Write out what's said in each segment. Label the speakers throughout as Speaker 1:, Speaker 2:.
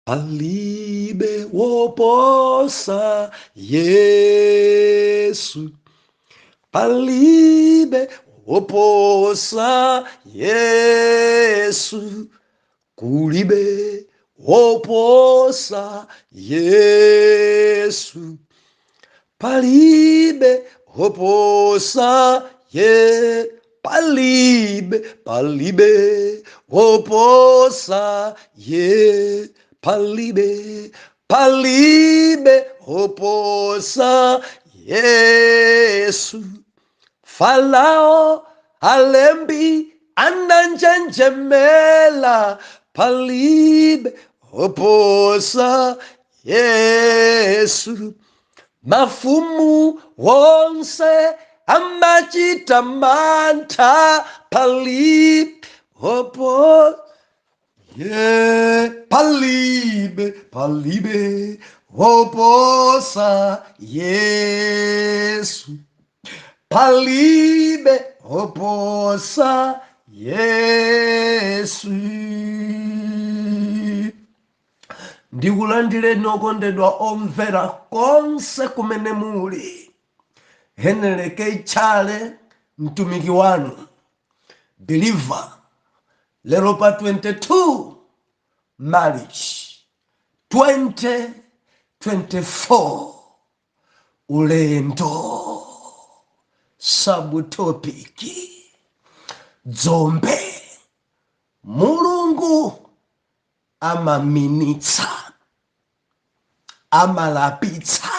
Speaker 1: palibe woposa Yesu, palibe woposa Yesu, kulibe woposa Yesu, palibe woposa palibe woposa palibe woposa Yesu. Farao alembi ananjenjemela, palibe woposa Yesu. Mafumu wonse amachita mantha, palibe woposa palibe woposa Yesu, palibe woposa Yesu. Ndikulandireni okondedwa omvera konse kumene muli. Henry Chale, mtumiki wanu, believer, lero pa 22 March 2024, Ulendo, subtopiki, dzombe, mulungu amaminitsa, amalapitsa,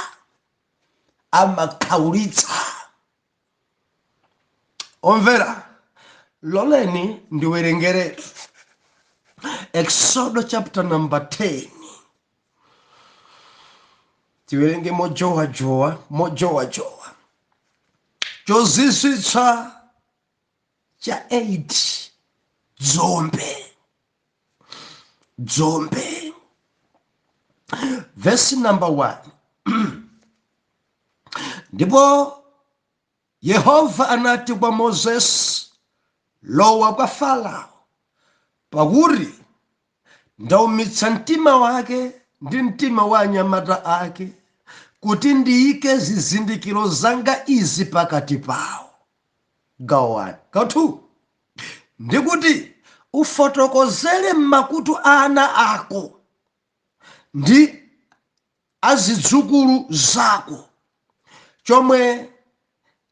Speaker 1: amakaulitsa. Omvera, loleni ndiwerengere Exodus chapter number 10. Tiwerenge mojowa jowa. Chozizwitsa cha 8, dzombe. Verse number 1. Ndipo Yehova anati kwa Moses, lowa kwa Farao, pakuti ndaumitsa mtima wake ndi mtima wa anyamata ake, kuti ndiyike zizindikiro zanga izi pakati pawo. Gawo 1. Gawo 2. Ndikuti ufotokozere m'makutu ana ako ndi azidzukulu zako chomwe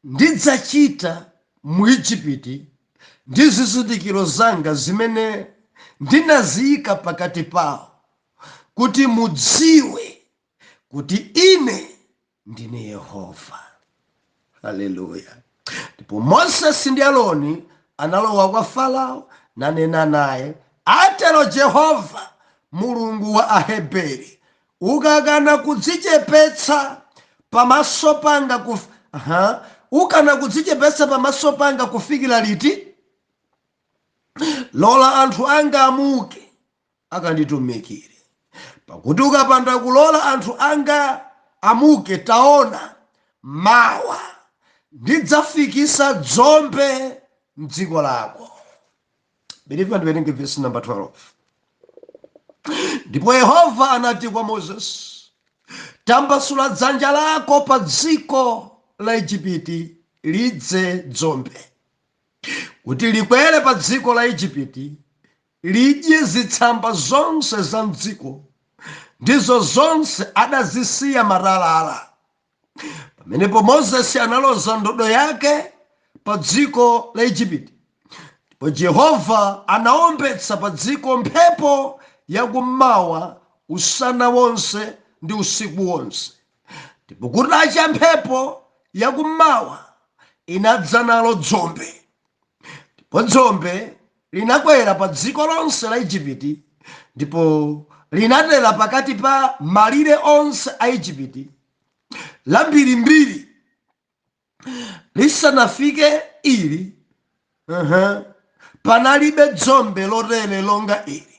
Speaker 1: ndidzachita mu Igupti ndi zizindikiro zanga zimene ndinaziyika pakati pawo, kuti mudziwe kuti ine ndine Yehova. Haleluya. Ndipo Moses ndi Aaroni analowa kwa Farao nanena naye, atero Jehova, Mulungu wa Aheberi, ukakana kudzichepetsa pamaso panga kudzichepetsa pamaso panga kufikira liti? Lola anthu anga amuke akanditumikire. Pakuti ukapanda kulola anthu anga amuke, taona mawa ndidzafikisa dzombe m'dziko lako. Believe ndiwerenge verse number 12. Ndipo Yehova anati kwa Moses, tambasula dzanja lako pa dziko la Igupti lidze dzombe, kuti likwere pa dziko la Igupti lidye zitsamba zonse za mdziko, ndizo zonse adazisiya matalala. Pamenepo Moses analoza ndodo yake pa dziko la Igupti, ndipo Yehova anaombetsa pa dziko mphepo yakummawa usana wonse ndi usiku wonse. Ndipo kutacha mphepo yakummawa inadza nalo dzombe, ndipo dzombe linakwera pa dziko lonse la Igupti, ndipo linatera pakati pa malire onse a Igupti lambirimbiri lisanafike ili. Panalibe dzombe lotere longa ili.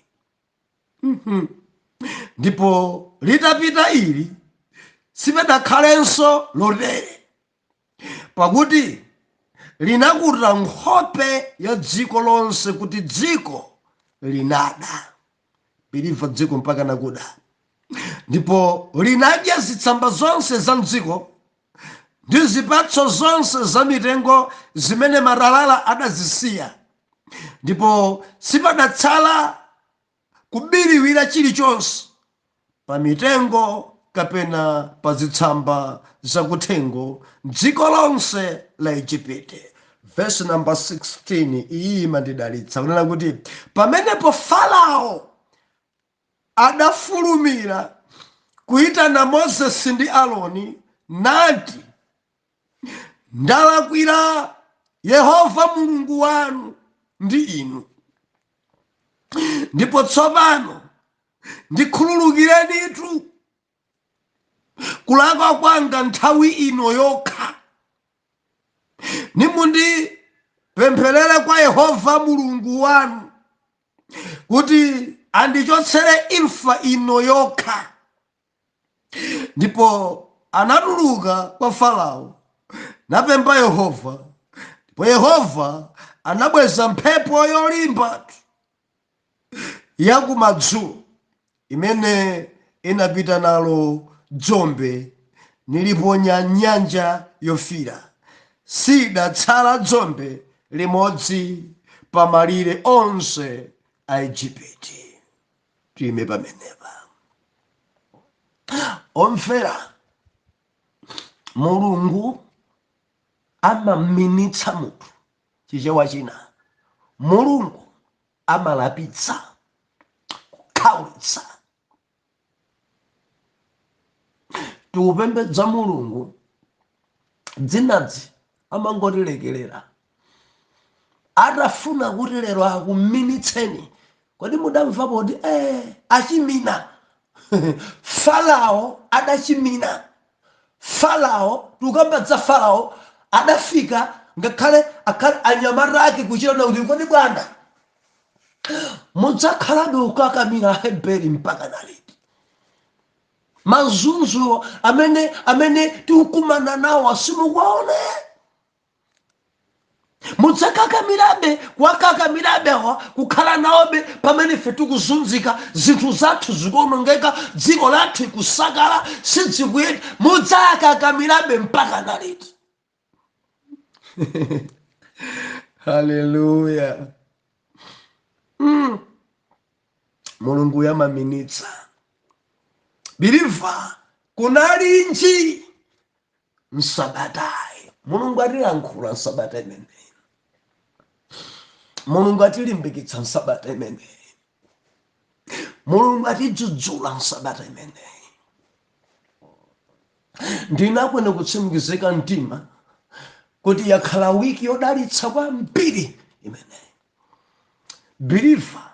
Speaker 1: Ndipo litapita ili sipadakhalenso lotere, pakuti linakuta nkhope ya dziko lonse kuti dziko linada. biliva dziko mpaka nakuda. Ndipo linadya zitsamba zonse za mdziko ndi zipatso zonse za mitengo zimene maralala adazisiya. Ndipo sipadatsala kubiriwira chilichonse pa mitengo kapena pa zitsamba zakuthengo dziko lonse la Igupto. Verse number 16 iyi imandidalitsa kunena kuti pamenepo Farao adafulumira kuyitana Moses ndi Aaroni nati, ndalakwira Yehova Mulungu wanu ndi inu, ndipo tsopano ndikhululukirenitu kulakwa kwanga nthawi ino yokha, nimundipempherere kwa Yehova Mulungu wanu kuti andichotsere imfa ino yokha. Ndipo anatuluka kwa Farao napempha Yehova, ndipo Yehova anabweza mphepo yolimba yakumadzulo imene inapita nalo dzombe niliponya nyanja Yofira. Sidatsala dzombe limodzi pa malire onse a Igupto. Tiyime pamenepa. Omvera, Mulungu amaminitsa munthu chichewa china. Mulungu amalapitsa, kukhawulitsa. Tiupembedza Mulungu, dzinadzi amangotilekelera. Atafuna kuti lero akuminitseni. Kodi mudamva poti achimina. Farao adachimina. Farao, tukambadza Farao adafika ngakhale anyamata ake kuchita kuti kodi bwana mudzakhalabe ukakamira Aheberi mpaka naliti. Mazunzo amene tikukumana nawo simukuwaona. Mudzakakamirabe kwakakamirabe kukhala nawobe pamene ife tikuzunzika, zinthu zathu zikuonongeka, dziko lathu kusakala, sidzikuyenda. Mudzakakamirabe mpaka naliti. Haleluya. Mulungu yamaminitsa. Biliva kunalinji msabatayi. Mulungu atilankhula nsabata imene. Mulungu atilimbikitsa nsabata imene. Mulungu atidzudzula nsabata imene. Ndinakwene kutsimikizika mtima kuti yakhala wiki yodalitsa kwambiri imene. Biliva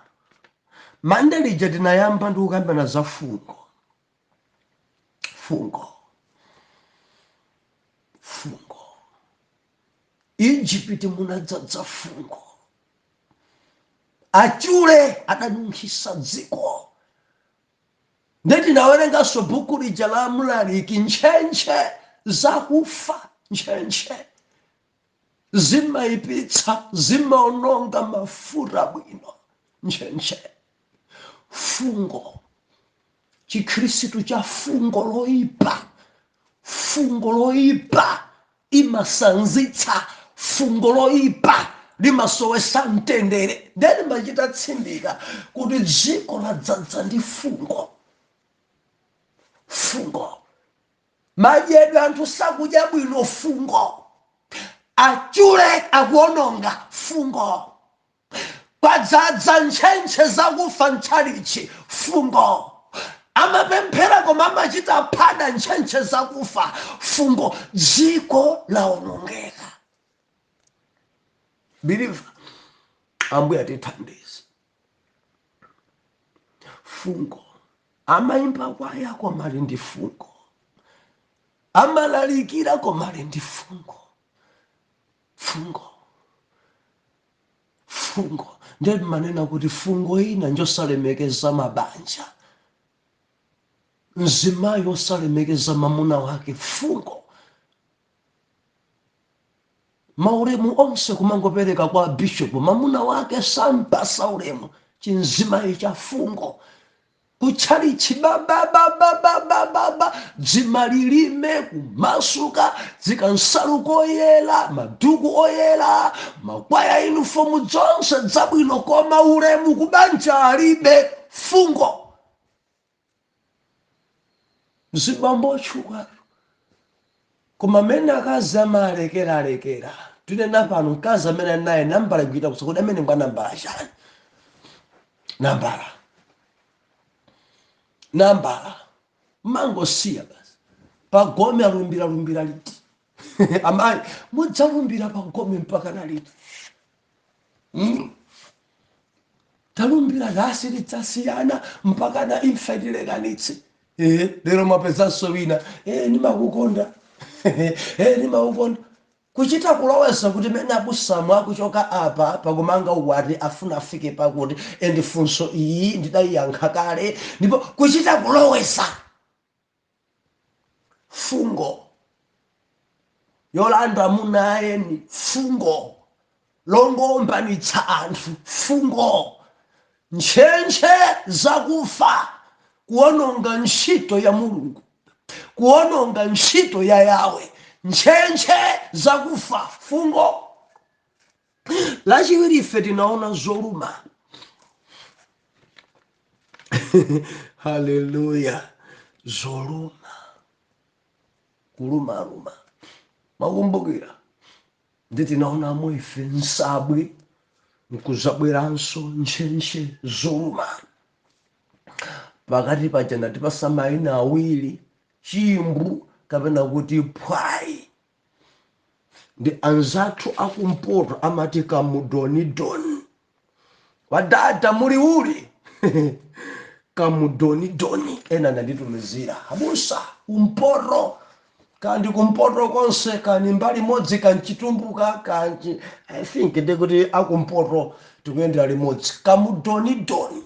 Speaker 1: mande lija tinayamba ndi kukambana za fungo. Igupto munadzadza fungo. Achule adanunkhisa dziko. Ndeti nawerenganso buku lija la Mlaliki, ntchentche zakufa, ntchentche zimayipitsa, zimaononga mafuta bwino, ntchentche. Fungo, chikhristu cha fungo loipa. Fungo loipa imasanzitsa, fungo loipa limasowesa mtendere. Ndeni machita tsindika kuti dziko ladzadza ndi fungo. Madyedwe anthu sakudya bwino, fungo. Achule akuononga, fungo. Kwadzadza ntchentche zakufa ntchalichi, fungo. Amapemphera koma amachita phada ntchentche zakufa, fungo. Dziko laonongeka. Biliva, Ambuye atithandize. Fungo. Amaimba kwaya koma ali ndi fungo. Amalalikira koma ali ndi fungo. Ndeti manena kuti fungo ina njosalemekeza mabanja. Mzimayi osalemekeza mamuna wake, fungo. Maulemu onse kumangopereka kwa bishop, mamuna wake sampasa ulemu, chinzimayi cha fungo. kuchalichi baba dzimalilime kumasuka zikansaluko oyera maduku oyera makwaya uniform zonse zabwino koma ulemu kubanja alibe fungo zibambo otchuka koma amene akazi amalekera tinena pano mkazi amene naye nambala kuita kusokodi amene ngwa nambala chani nambala mangosiya basi pagome alumbira liti amayi mudzalumbira pagome mpaka naliti talumbira lasi lidzasiyana mpaka na imfa itilekanitse lero mapezanso wina nimakukonda nimakukonda kuchita kulowesa kuti mene abusamu akuchoka apa pakumanga ukwati afuna afike pakuti funso iyi ndidayiyankha kale ndipo kuchita kulowesa fungo yolanda amunaye ni fungo longombanitsa anthu fungo ntchentche zakufa kuononga ntchito ya Mulungu kuononga ntchito ya Yawe ntchentche zakufa fungo lachiwiri ife tinaona zoluma haleluya zoluma kuluma makumbukira ndi tinaonamo ife nsabwe nkuzabweranso ntchentche zoluma pakati pachana tipasamayina awiri chimbu kapena kuti phwai ndi anzathu akumpoto amati kamudonidoni wadada muli uli kamudonidoni ena nanditumizira abusa kumpoto kandi kumpoto konse kani mbali modzi kanchitumbuka kanchi I think ndikuti akumpoto tikuyendera limodzi kamudonidoni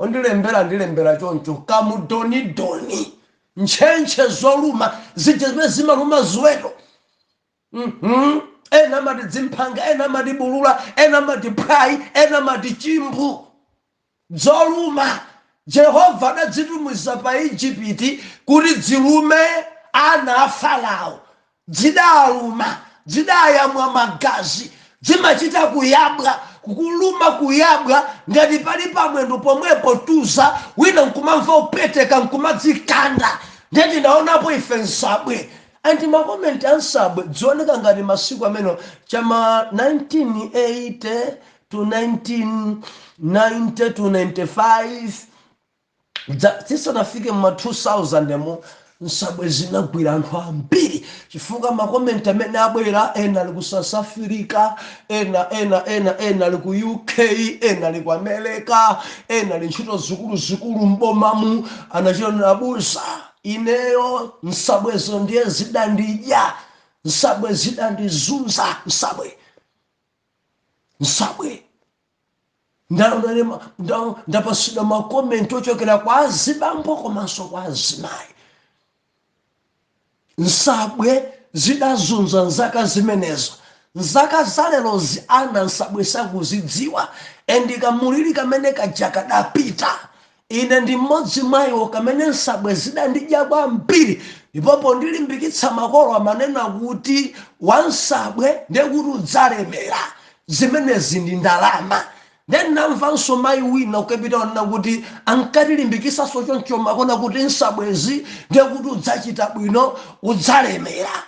Speaker 1: ndilembera choncho kamudonidoni ntchentche zoluma zimene zimaluma ziweto ena mati dzimphanga ena mati bulula ena mati phwai ena mati chimbu zoluma Jehova adazitumiza pa Igupti kuti zilume ana a Farao zidaluma zidayamwa magazi zimachita kuyabwa kuluma kuyabwa ngati pali pamwendo pomwepo tuza wina nkumamva upeteka nkumadzikanda ndeti naonapo ife nsabwe anti makomenti ansabwe dzioneka ngati masiku ameno chama 1980 to 1990 to 95 tisanafike mma 2000 mo nsabwe zinagwira anthu ambiri chifukwa makomenti amene abwera ena ali ku South Africa ena ali ku UK ena ali ku America ena ali ntchito zikulu mbomamu anachita nabusa ineyo nsabwezo ndiye zidandidya nsabwe zidandizunza nsabwe ndapasida makomenti ochokera kwa azibambo komanso kwa azimayi nsabwe zidazunza nzaka zimenezo nzaka zalero ana nsabwe sakuzidziwa endikamulili kamene kaja kadapita ine ndi mmodzi mwayiwo kamene nsabwe zidandidya kwambiri ipopo ndilimbikitsa makolo amanena kuti wansabwe ndekuti udzalemera zimenezi ndi ndalama ndinamvanso mayi wina ukapita wanena kuti ankatilimbikitsanso choncho makona kuti nsabwezi ndekuti udzachita bwino udzalemera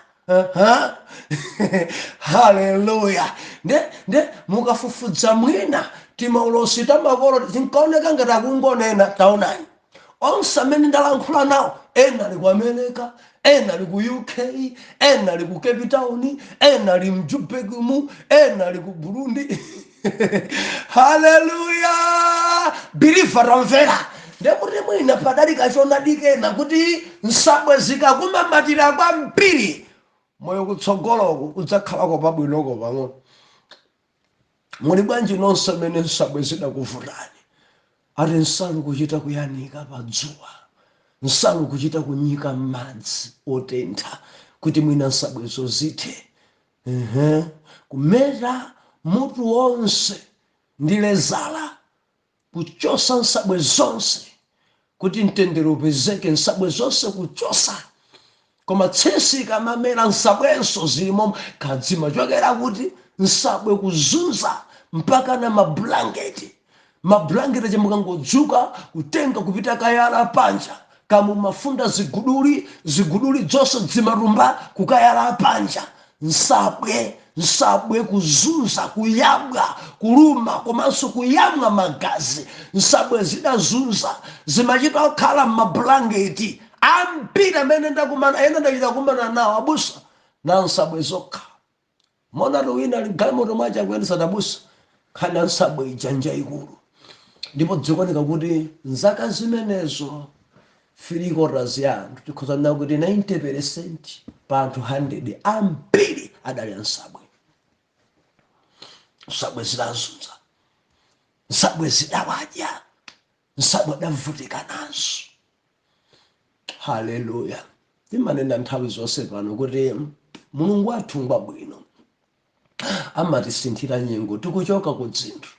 Speaker 1: haleluya nde mukafufudza mwina timaulosi tamakolo tinkaoneka ngati akungonena taonani onse amene ndalankhula nawo ena ali ku America ena ali ku UK ena ali ku Cape Town ena ali mjubekumu ena ali ku Burundi haleluya biliva ramvera ndekuti mwina padali kachona dikena kuti nsabwe zikakumamatira kwambiri moyo kutsogoloko udzakhalako pabwinoko pang'ono muli bwanji nonse amene nsabwe zidakuvutani ati nsalu kuchita kuyanika pa dzuwa nsalu kuchita kunyika m'madzi otentha kuti mwina nsabwezo zithe kumeta mutu wonse ndilezala kuchosa nsabwe zonse kuti mtendere upezeke nsabwe zonse kuchosa koma tsesi kamamera nsabwenso zilimo kadzima chokera kuti nsabwe kuzunza mpaka na mablanketi chemukangodzuka kutenga kupita kayala panja kamu mafunda ziguduli zonse zimarumba kukayala panja nsabwe kuzunza kuyabwa kuluma komanso kuyamwa magazi nsabwe zidazunza zimachita kukhala mablanketi ambiri amene ndachita kumana nawo abusa na nsabwe zokha mona wina ligalimoto mwacha kuyendesa tabusa khana nsabwe ijanja ikulu ndipo dzikuoneka kuti nzaka zimenezo 3/4 ya anthu tikhoza nawo kuti 90% pa anthu 100 ambiri adali nsabwe zidazunza nsabwe zidawadya nsabwe adavutika nazo. Haleluya. Timanena nthawi zonse pano kuti Mulungu wathu ngwabwino amatisinthira nyengo tikuchoka ku zinthu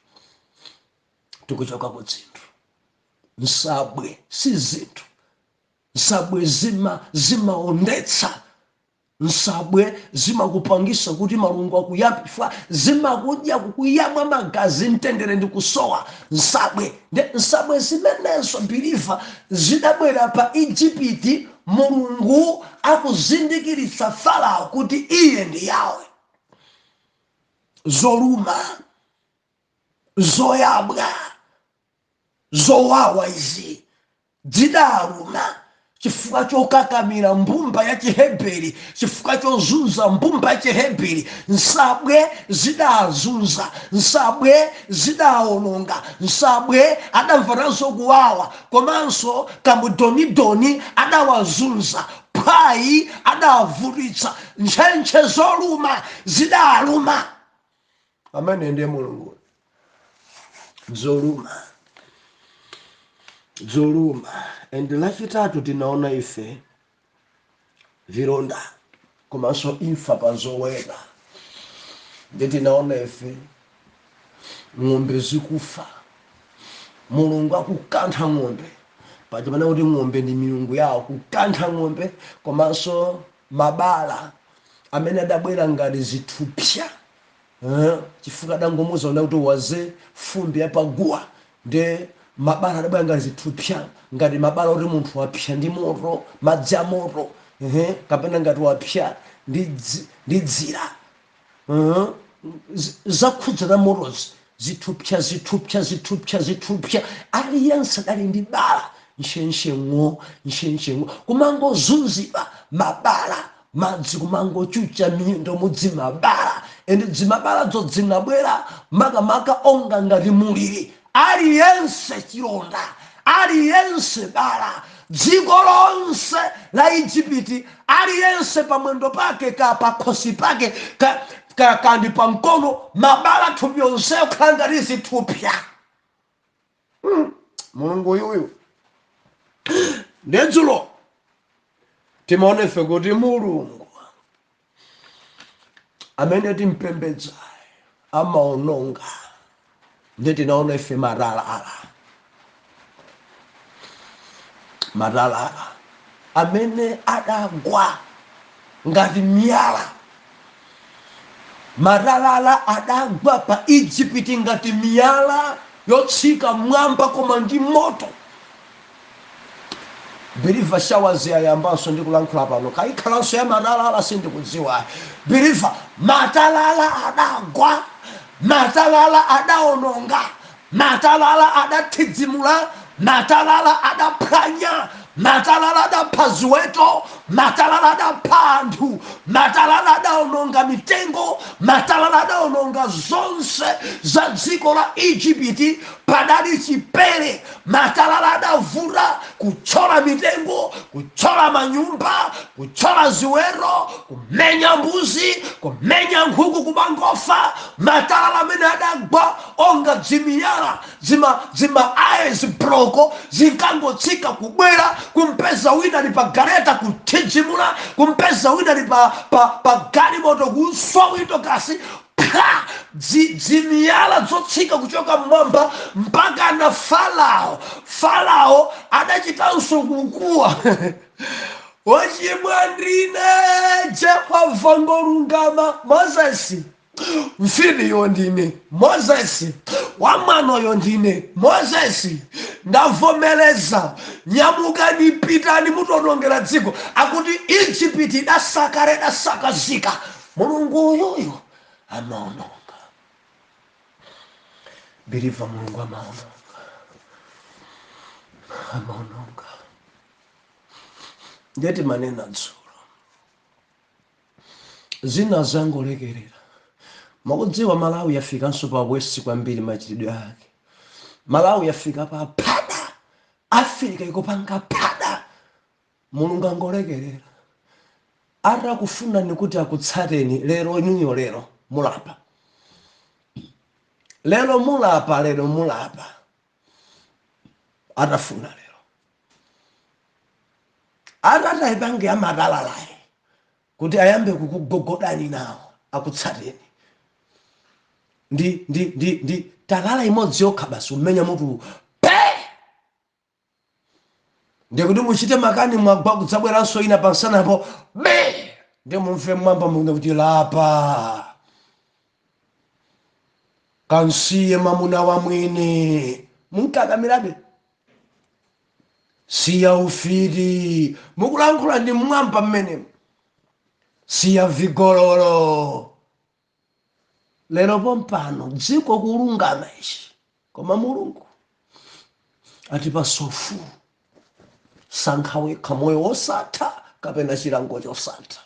Speaker 1: nsabwe si zinthu nsabwe zimaondetsa nsabwe zimakupangisa kuti malungu akuyapfa zimakudya kukuyamwa magazi mtendere ndi kusowa nsabwe zimenezo biliva zidabwera pa Egypt Mulungu akuzindikiritsa Farao kuti iye ndi Yawe zoluma zoyabwa zowawa izi zidaluma chifukwa chokakamira mbumba ya Chiheberi chifukwa chozunza mbumba ya Chiheberi nsabwe zidazunza nsabwe zidaononga nsabwe adamvananso kuwawa komanso kamudonidoni adawazunza phai adavutitsa ntchentche zoluma zidaluma. Amene ndiye Mulungu. Zoluma and lachitatu tinaona ife vironda komanso imfa pa zoweta ndi tinaona ife ng'ombe zikufa Mulungu akukantha ng'ombe pachimana kuti ng'ombe ndi milungu yawo kukantha ng'ombe komanso mabala amene adabwera ngati zithupsa chifukwa adangomuza kuti waze fumbi yapaguwa ndi mabala adabwera ngati zithupsa ngati mabala kuti munthu wapsa ndi moto madzi a moto kapena ngati wapsa ndi dzira zakhudza na motozi zithupsa aliyense adali ndi bala nshensheng'o kumangozunzidwa mabala madzi kumangochucha mindo mudzimabala ende dzimabala zinabwera makamaka onga ngati muliri aliyense chilonda aliyense bala dziko lonse la Egypt aliyense pamwendo pake pakhosi pake kandi pa mkono mabala thupi yonse kukhala ngati zithupsa. Mulungu yuyu ndedzulo timaone ife kuti Mulungu amene timpembedza amaononga ndi tinaona ife matalala amene adagwa ngati miyala matalala adagwa pa Egypt ngati miyala yotsika mwamba koma ndi moto. Believe shawazi ayambanso ndikulankhula pano kaikhalanso ya matalala sindikudziwa. Believe matalala adagwa matalala adaononga matalala adathidzimula matalala adaphwanya matalala adapha ziweto matalala adapha anthu matalala adaononga mitengo matalala adaononga zonse za dziko la Egypt padali chipere matalala adavuta kuchola mitengo kuchola manyumba kuchola ziwero kumenya mbuzi kumenya nkhuku kumangofa matalala amene adagwa onga dzimiyala zima aye zibroko zinkangotsika kubwera kumpeza wina ali pa galeta kuthidzimula kumpeza wina ali pa galimoto kuswa wito kasi pha dzimiyala zotsika kuchoka mmwamba mpaka na Farao adachitanso kukuwa wachimwa ndine Jehova ngolungama. Mozesi mfiliyo ndine, Mozesi wamwanoyo ndine, Mozesi ndavomeleza, nyamukani pitani mutonongera dziko. Akuti Egypt idasakazika, mulungu uyoyo amaononga. Believe mulungu amaononga. Ndeti manena dzulo zina zangolekerera. Makudziwa Malawi yafikanso pa west kwambiri machitidwe ake. Malawi yafika pa pada, Afrika ikupanga pada, mulungu angolekerera. Atakufuna nikuti akutsateni lero inuyo lero mulapa. Lero mulapa. Atafuna lero. Ataipange amadalalaye kuti ayambe kukugogodani nawo akutsateni. Ndi talala imodzi yokha basi umenya mutu pe. Ndikuti muchite makani mwagwa kudzabweranso ina pansanapo be. Ndimumve mwamba mungu kuti lapa. Kansiye mamuna wa mwini munkakamirabe. Siya ufiri mukulankhula ndi mwamba mmene. Siya vigololo. Lero pompano dziko kulungama ichi, koma mulungu atipa sofu sankha wekha moyo wosatha kapena chilango chosatha.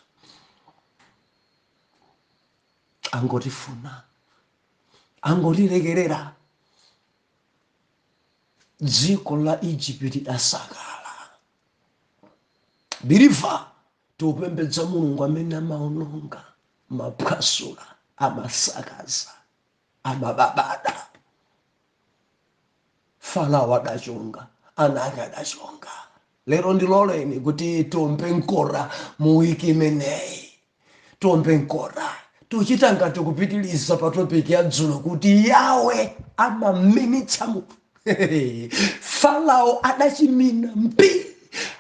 Speaker 1: Angotifuna, angotilekerera. Dziko la Egypt idasakala. Believe tupembedza mulungu amene amaononga, maphwasula, amasakaza, amababada. Farao adachonga, anake adachonga. Lero ndiloleni kuti tombe nkora mu wiki imeneyi. Tombe nkora tuchita ngati kupitiliza pa topic ya dzulo kuti Yawe amaminitsa mutu. Farao adachimina mpi,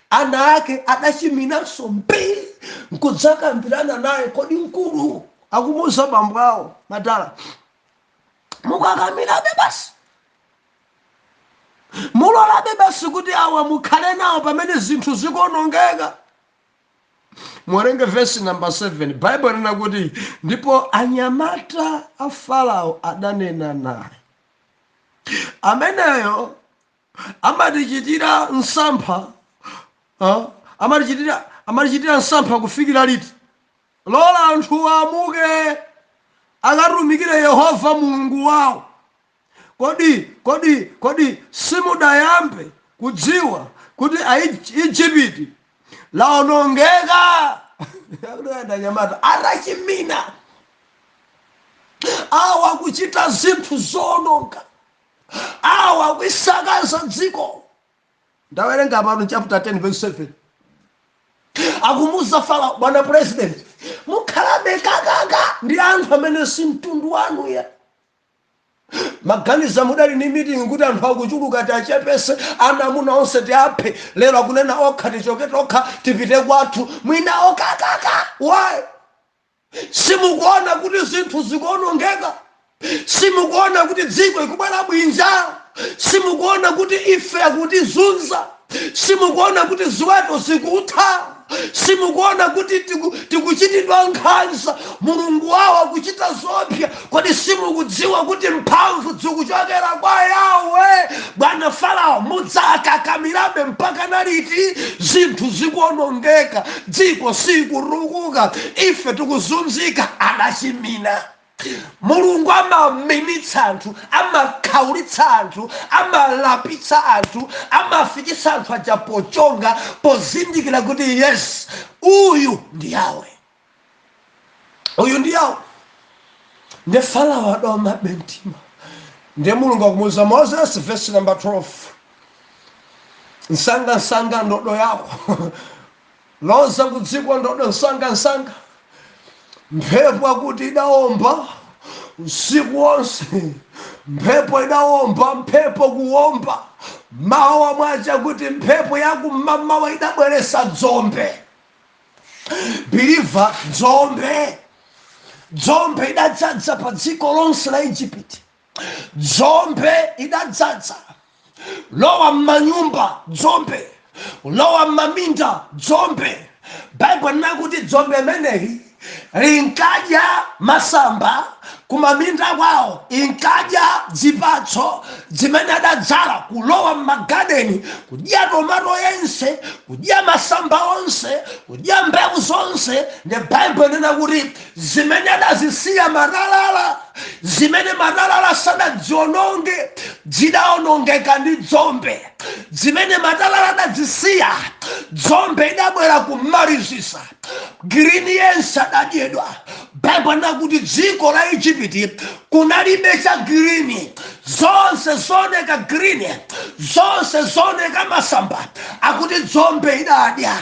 Speaker 1: anake adachiminanso mpi, nkudzakambirana naye kodi mkulu akumuza bambo awo madala. Mukakamirabe basi. Mulolabe basi kuti awa mukhale nawo pamene zinthu zikuonongeka. Mwerenge verse number 7. Bible lina kuti ndipo anyamata a Farao adanena naye. Ameneyo amatichitira nsampha. Amatichitira nsampha kufikira liti? Lola anthu amuke akatumikire Yehova mulungu wawo. Kodi simudayambe kudziwa kuti Egypt laonongeka? Anyamata atachimina, awa kuchita zinthu zononga, awa kuisakaza dziko. Ndawerenga pano chapter 10 verse 7. Akumuza Farao, bwana president, mukhalabe kakaka ndi anthu amene si mtundu wanu ya. Maganiza mudali ni meeting kuti anthu akuchuluka tiachepese, anamuna onse tiaphe. Lero akunena okha tichoke tokha tipite kwathu. Mwina okakaka. Why? Simukuona kuti zinthu zikuonongeka? Simukuona kuti dziko ikubwera bwinja? Simukuona kuti ife akutizunza? Simukuona kuti ziweto zikutha? Simukuona kuti tikuchitidwa nkhanza? Mulungu wawo akuchita zopya. Kodi simukudziwa kuti mphamvu zikuchokera kwa Yawe? Bwana Farao, mudzakakamirabe mpaka naliti? Zinthu zikuonongeka, dziko sikurukuka, ife tikuzunzika. Adachimina. Mulungu amaminitsa anthu, amakhaulitsa anthu, amalapitsa anthu, amafikitsa anthu achapochonga pozindikira kuti yes, uyu ndi Yawe. Uyu ndi Yawe. Nde Farao adoma bentima. Nde Mulungu akumuza Moses verse number 12. Nsanga ndodo yako. Loza kudziko ndodo nsanga. Mphepo akuti idaomba, usiku wonse mphepo idawomba, mphepo kuwomba. Mawa mwacha kuti mphepo yakumamawa idabweresa dzombe. Believer, dzombe idadzadza pa dziko lonse la Igupti. Dzombe idadzadza. Lowa m'manyumba, dzombe. Lowa m'maminda, dzombe. Bible nakuti dzombe meneyi linkadya masamba kumaminda kwawo, inkadya zipatso zimene adadzala, kulowa m'magadeni, kudya tomato yense, kudya masamba onse, kudya mbewu zonse. The Bible nena kuti zimene adazisiya matalala, zimene matalala sanadziononge, zidawonongeka ndi dzombe. Zimene matalala adazisiya, dzombe idabwera kumalizisa. Green yense adadyedwa. Bible nakuti dziko la Igupti kunalibe cha green, zonse zoneka green, zonse zoneka masamba, akuti dzombe idadya.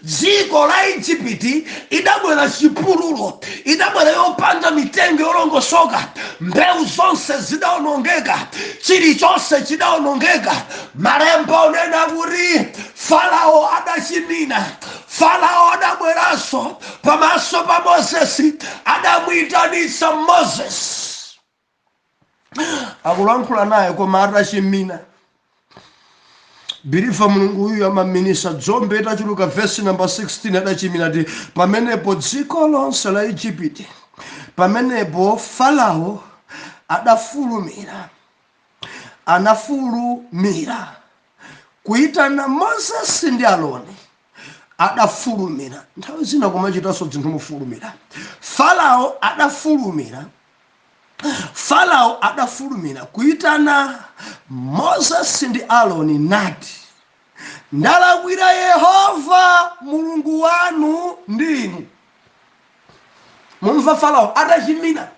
Speaker 1: Dziko la Igupti idabwera chipululu, idabwera yopanda mitengo yolongosoka, mbewu zonse zidawonongeka, chilichonse chidawonongeka. Malemba onena kuti Farao adachimina, Farao adabweranso pamaso pa Moses, adamuyitanitsa Moses, akulankhula naye koma adachimina. Believer, Mulungu uyu amaminisa dzombe itachuluka. Verse number 16 adachimina ti pamenepo dziko lonse la Igupti, pamenepo Farao adafulumira, anafulumira kuitana Moses ndi Aaroni. Adafulumira, nthawi zina kumachitanso zinthu mufulumira. Farao adafulumira kuitana Moses ndi Aaroni nati, ndalakwira Yehova Mulungu wanu ndinu. Mumva Farao adachimina,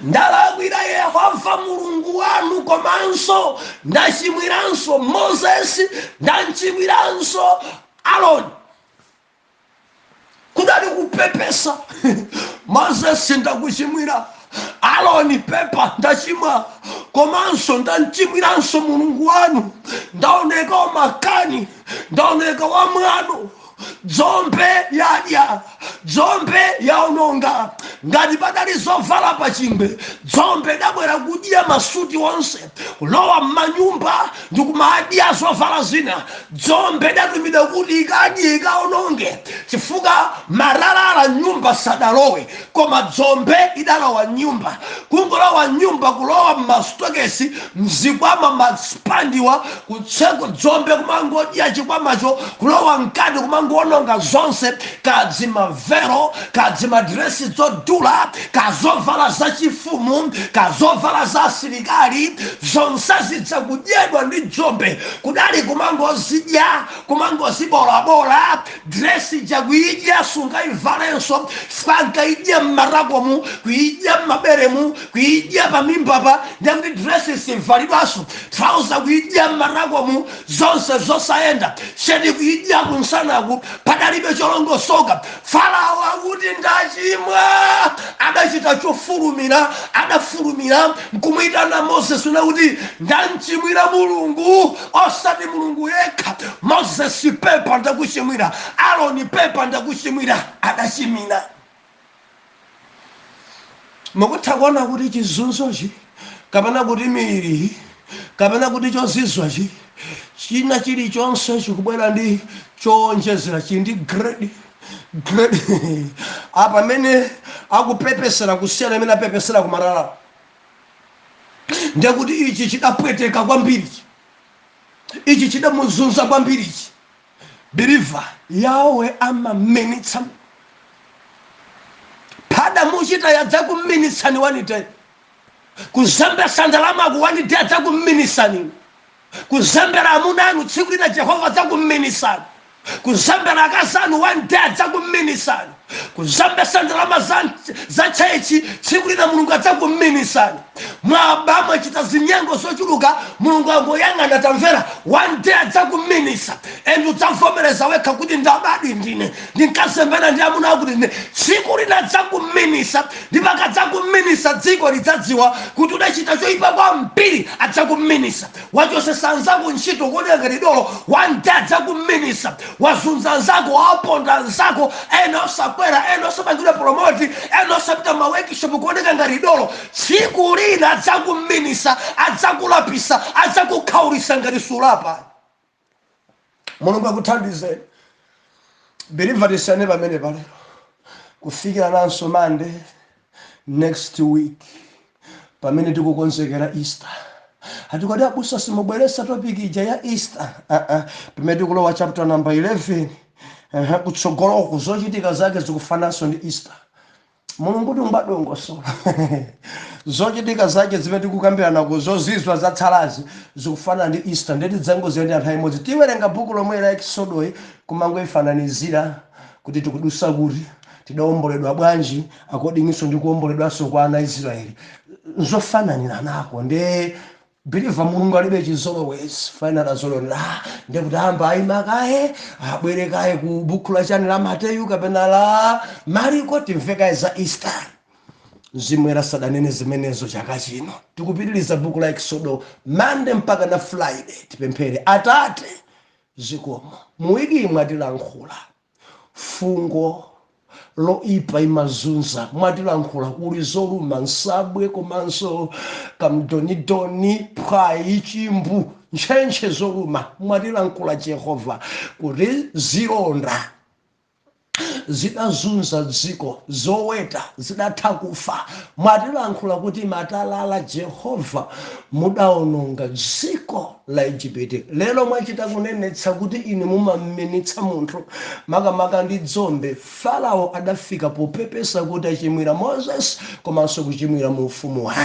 Speaker 1: ndalakwira Yehova Mulungu wanu, komanso ndachimwiranso Moses, ndachimwiranso Aaroni. Kudali kupepesa. Moses ndakuchimwira, Aaroni pepa ndachimwa, komanso ndachimwiranso Mulungu wanu. Ndaoneka wamakani, ndaoneka wamwano. Dzombe yadya, dzombe yaononga. Ngati padali zovala pa chingwe, dzombe idabwera kudya masuti onse, kulowa m'manyumba ndi kumadya zovala zina. Dzombe idatumidwa kuti ikadye ikaononge, chifukwa matalala nyumba sadalowe, koma dzombe idalowa nyumba. Kungolowa nyumba, kulowa m'masitokesi, mzikwama maspandiwa, kutseko dzombe kumangodya chikwamacho, kulowa mkati kumangononga zonse, kadzimavero, kadzimadresi zodula, kazovala za chifumu, kazovala za asilikali, zonse zidzakudyedwa ndi dzombe. Kudali kumangozidya, kumangozibolabola, dresi jakuyidya sungaivalenso, fankayidya m'marakomu, kuyidya m'maberemu, kuyidya pamimbapa, ndakuti dresi sivalidwaso, trouser kuyidya m'marakomu, zonse zosayenda, shedi kuyidya kunsanaku, padalibe cholongosoka. Farao akuti ndachimwa, adachita chofulumira, adafulumira kumuyitana Moses nakuti ndanchimwira Mulungu, osati Mulungu yekha. Moses pepa ndakuchimwira, Aaroni pepa ndakuchimwira, adachimina. Mukutha kuona kuti chizunzochi, kapena kuti miri, kapena kuti chozizwachi, china chilichonse chikubwera ndi chowonjezera, chili ndi grade. Apa mene akupepesera kusiyana mene apepesera kumatalala. Ndekuti ichi chidapweteka kwambiri, ichi chidamuzunza kwambiri. Believer, Yahweh amaminitsa. Pada muchita yadzakuminitsani wanite. Kuzembesa ndalama kuwanite adzakuminitsani. Kuzembera amuna anu tsiku lina Jehova adzakuminitsani. Kuzambera akazanu one day adzakuminitsani. Kuzambesa ndalama za chechi tsiku lina Mulungu adzakuminitsani. Mwaba mwachita zinyengo zochuluka, Mulungu angoyang'ana tamvera, one day adzakuminitsa. and udzavomereza wekha kuti ndabadwa ndine ndinkasembera ndi amuna akuti ndine tsiku lina dzakuminisa ndipakadzakuminisa dziko lidzadziwa kuti udachita choyipa kwambiri adzakuminisa wachosesa anzako ntchito kuoneka ngati dolo wanda adzakuminisa wazunza anzako waponda anzako ena osakwera ena osapangidwa promoti ena osapita mawekishop kuoneka ngati dolo tsiku lina adzakuminisa adzakulapisa adzakukhaulisa ngati sulapa. Mulungu akuthandizeni believer tisane pamene palero kufikira nanso Monday next week pamene tikukonzekera Easter. Hatikodi abusa simubweresa topic ija ya Easter. Pamene tikulowa chapter number 11 kutsogolo kuzochitika zake zikufananso ndi Easter. Mulungu timbadongoso zochitika zake zimene tikukambirana kuzozizwa zatsalazi zikufana ndi Easter ndeti dzango ziyenda anthu imodzi. Tiwerenga buku lomwe la Exodus kumangoifananizira kuti tikudusa kuti tidawomboledwa bwanji akodingiso ndi kuwomboledwanso kwa ana Israeli zofananira nako ndi believer Mulungu alibe chizolowezi final azolonera ndikuti amba ayimakaye abwerekaye ku buku la chani la Mateyu kapena la Mariko timvekaye za Easter zimwera sadanene zimenezo chaka chino tikupitiliza buku la Exodus Monday mpaka na Friday tipemphere Atate zikomo muwiki mwatilankhula fungo loipa imazunza mwatilankhula kuli zoluma nsabwe komanso kamdonidoni phwayi chimbu ntchentche zoluma mwatilankhula Jehova kuti zilonda zidazunza dziko zoweta zidatha kufa mwatilankhula kuti matalala Jehova mudaononga dziko la Igupto. Lero mwachita kunenetsa kuti ine mumamenitsa munthu makamaka ndi dzombe Farao adafika popepesa kuti achimwira Moses komanso kuchimwira mu ufumu wa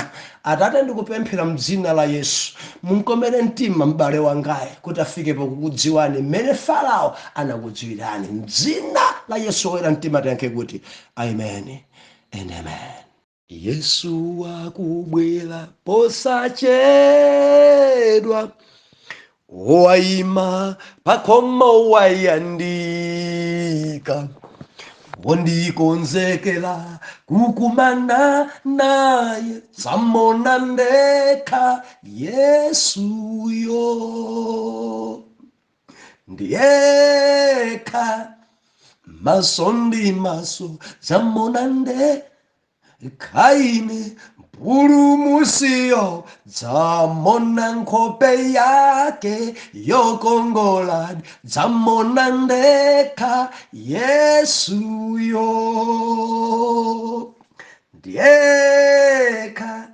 Speaker 1: Atate ndikupemphera mdzina la Yesu munkomere mtima m'bale wangaye kuti afike pokukudziwani mmene Farao anakudziwirani mdzina la Yesu wera mtima tiyankhe kuti amen and amen. Yesu wakubwera posachedwa wayima pakhomo wayandika wondikonzekera kukumana naye zamona ndekha Yesuyo ndiyekha maso ndi maso zamona ndekha ine mpulumusiyo zamona nkhope yake yokongola zamona ndekha Yesuyo ndiyekha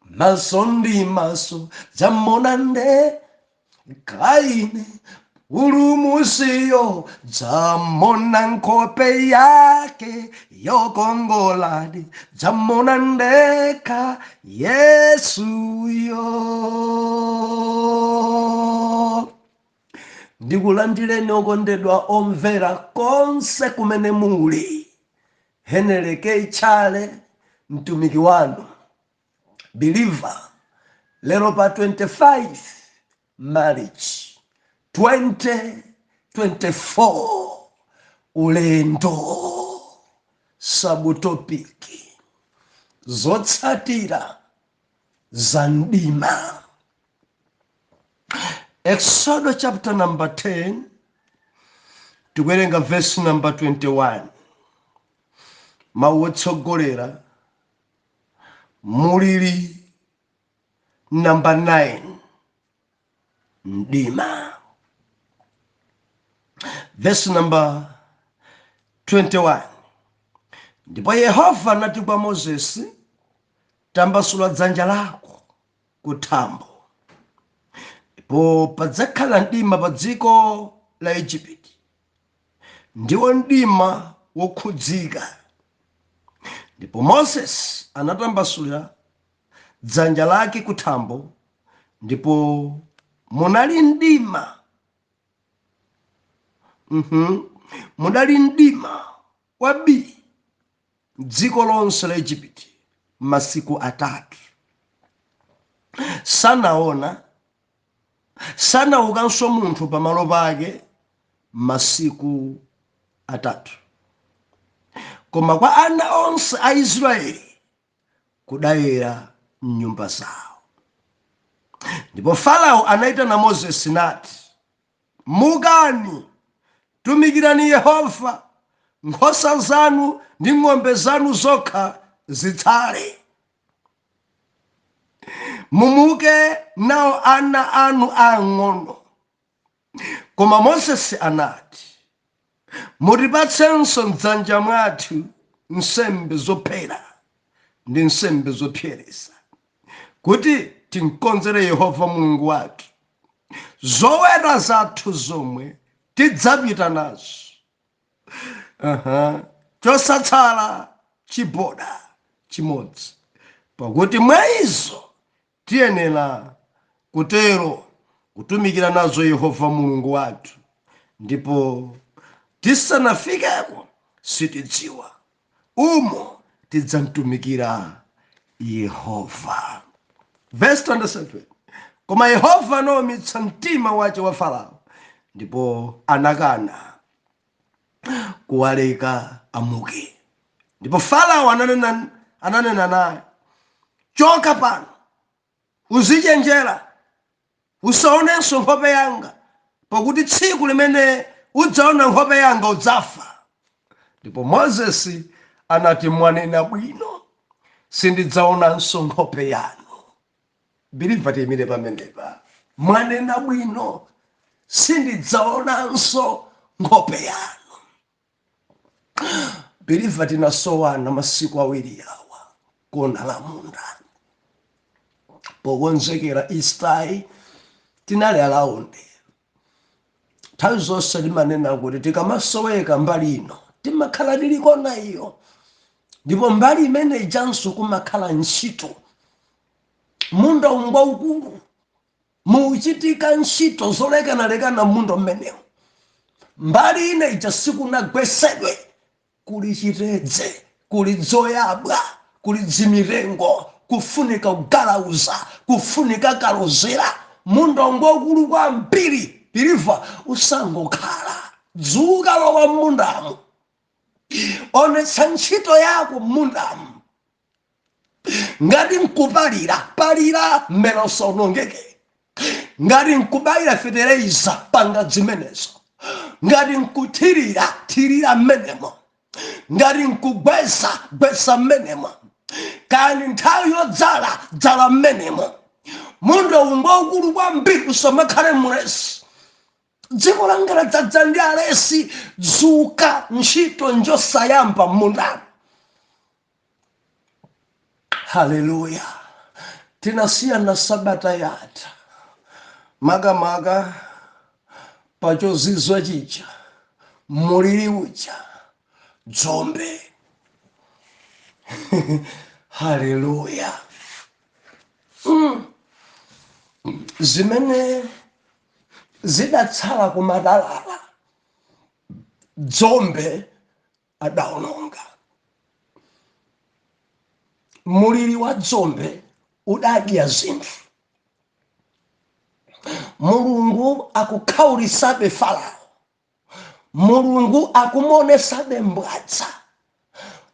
Speaker 1: maso ndi maso zamona ndekha ine mpulumusiyo zamona nkhope yake yokongola zamona ndekha Yesuyo. Ndikulandireni okondedwa omvera konse kumene muli Heneleke Chale mtumiki wanu believer lero pa 25 March 2024 ulendo sabutopiki zotsatira za mdima. Exodus chapter number 10 tikuwerenga verse number 21 mawotsogolera mulili number 9 mdima. Verse number 21 ndipo Yehova anati kwa Moses tambasula dzanja lako kuthambo ndipo padzakhala mdima pa dziko la Igupto ndiwo mdima wokhudzika. Ndipo Moses anatambasula dzanja lake kuthambo ndipo munali mdima munali mdima wabi dziko lonse la Igupto masiku atatu. Sanaona sanaukanso munthu pamalo pake masiku atatu. Koma kwa ana onse a Israeli kudayera mnyumba zawo. Ndipo Farao anaitana Moses nati, mukani, tumikirani Yehova, nkhosa zanu ndi ng'ombe zanu zokha zitsale. Mumuke nawo ana anu ang'ono. Koma Moses anati, mutipatsenso m'dzanja mwathu nsembe zophera ndi nsembe zopsereza, kuti tinkonzere Yehova Mulungu wathu zoweta zathu zomwe tidzapita nazo. Chosatsala chiboda chimodzi, pakuti mwa izo tiyenera kutero kutumikira nazo Yehova Mulungu wathu, ndipo tisanafikeko sitidziwa umo tidzamtumikira Yehova. Verse 27. Koma Yehova anawumitsa mtima wace wa Farao, ndipo anakana kuwaleka amuke. Ndipo Farao ananena naye, choka pano, uzichenjera, usaonenso nkhope yanga, pakuti tsiku limene udzaona nkhope yanga udzafa. Ndipo Moses anati, mwanena bwino, sindidzaonanso nkhope yanu. Biliva timire pamenepa. Mwanena bwino, sindidzaonanso nkhope yanu. Biliva tinasowana masiku awiri awa kona la munda. Pokonzekera Easter tinali alaundi. Nthawi zonse timanena kuti tikamasoweka mbali ino timakhala tili kona iyo, ndipo mbali imene ijanso kumakhala ntchito. Munda waukulu muchitika ntchito zolekanalekana munda mmenewu. Mbali ina ija sikunagwesedwe, kuli chitedze, kuli dzoyabwa, kuli dzimirengo, kufunika kugalauza, kufunika kalozera. Munda waukulu kwambiri. Biliva usangokhala, dzuka lowa mundamu, onetsa ntchito yako mundamu. Ngati nkupalira, palira mmene usaonongeke. Ngati nkubayira fetereza, panga zimenezo. Ngati nkuthirira, thirira mmenemo. Ngati nkugwesa, gwesa mmenemo. Kani nthawi yodzala, dzala mmenemo. Munda waukulu kwambiri usamakhale mulesi. Dziko langa ladzaza ndi alesi, dzuka, ntchito njosayamba mundamu. Haleluya. Tinasiyana sabata yatha. Maga pachozizwa chicha, muliri ucha, dzombe. Haleluya. Zimene zidatsala kumadalala, dzombe adaononga. Muliri wa dzombe udadya zinthu. Mulungu akukhaulisabe Farao. Mulungu akumonesabe mbwadza.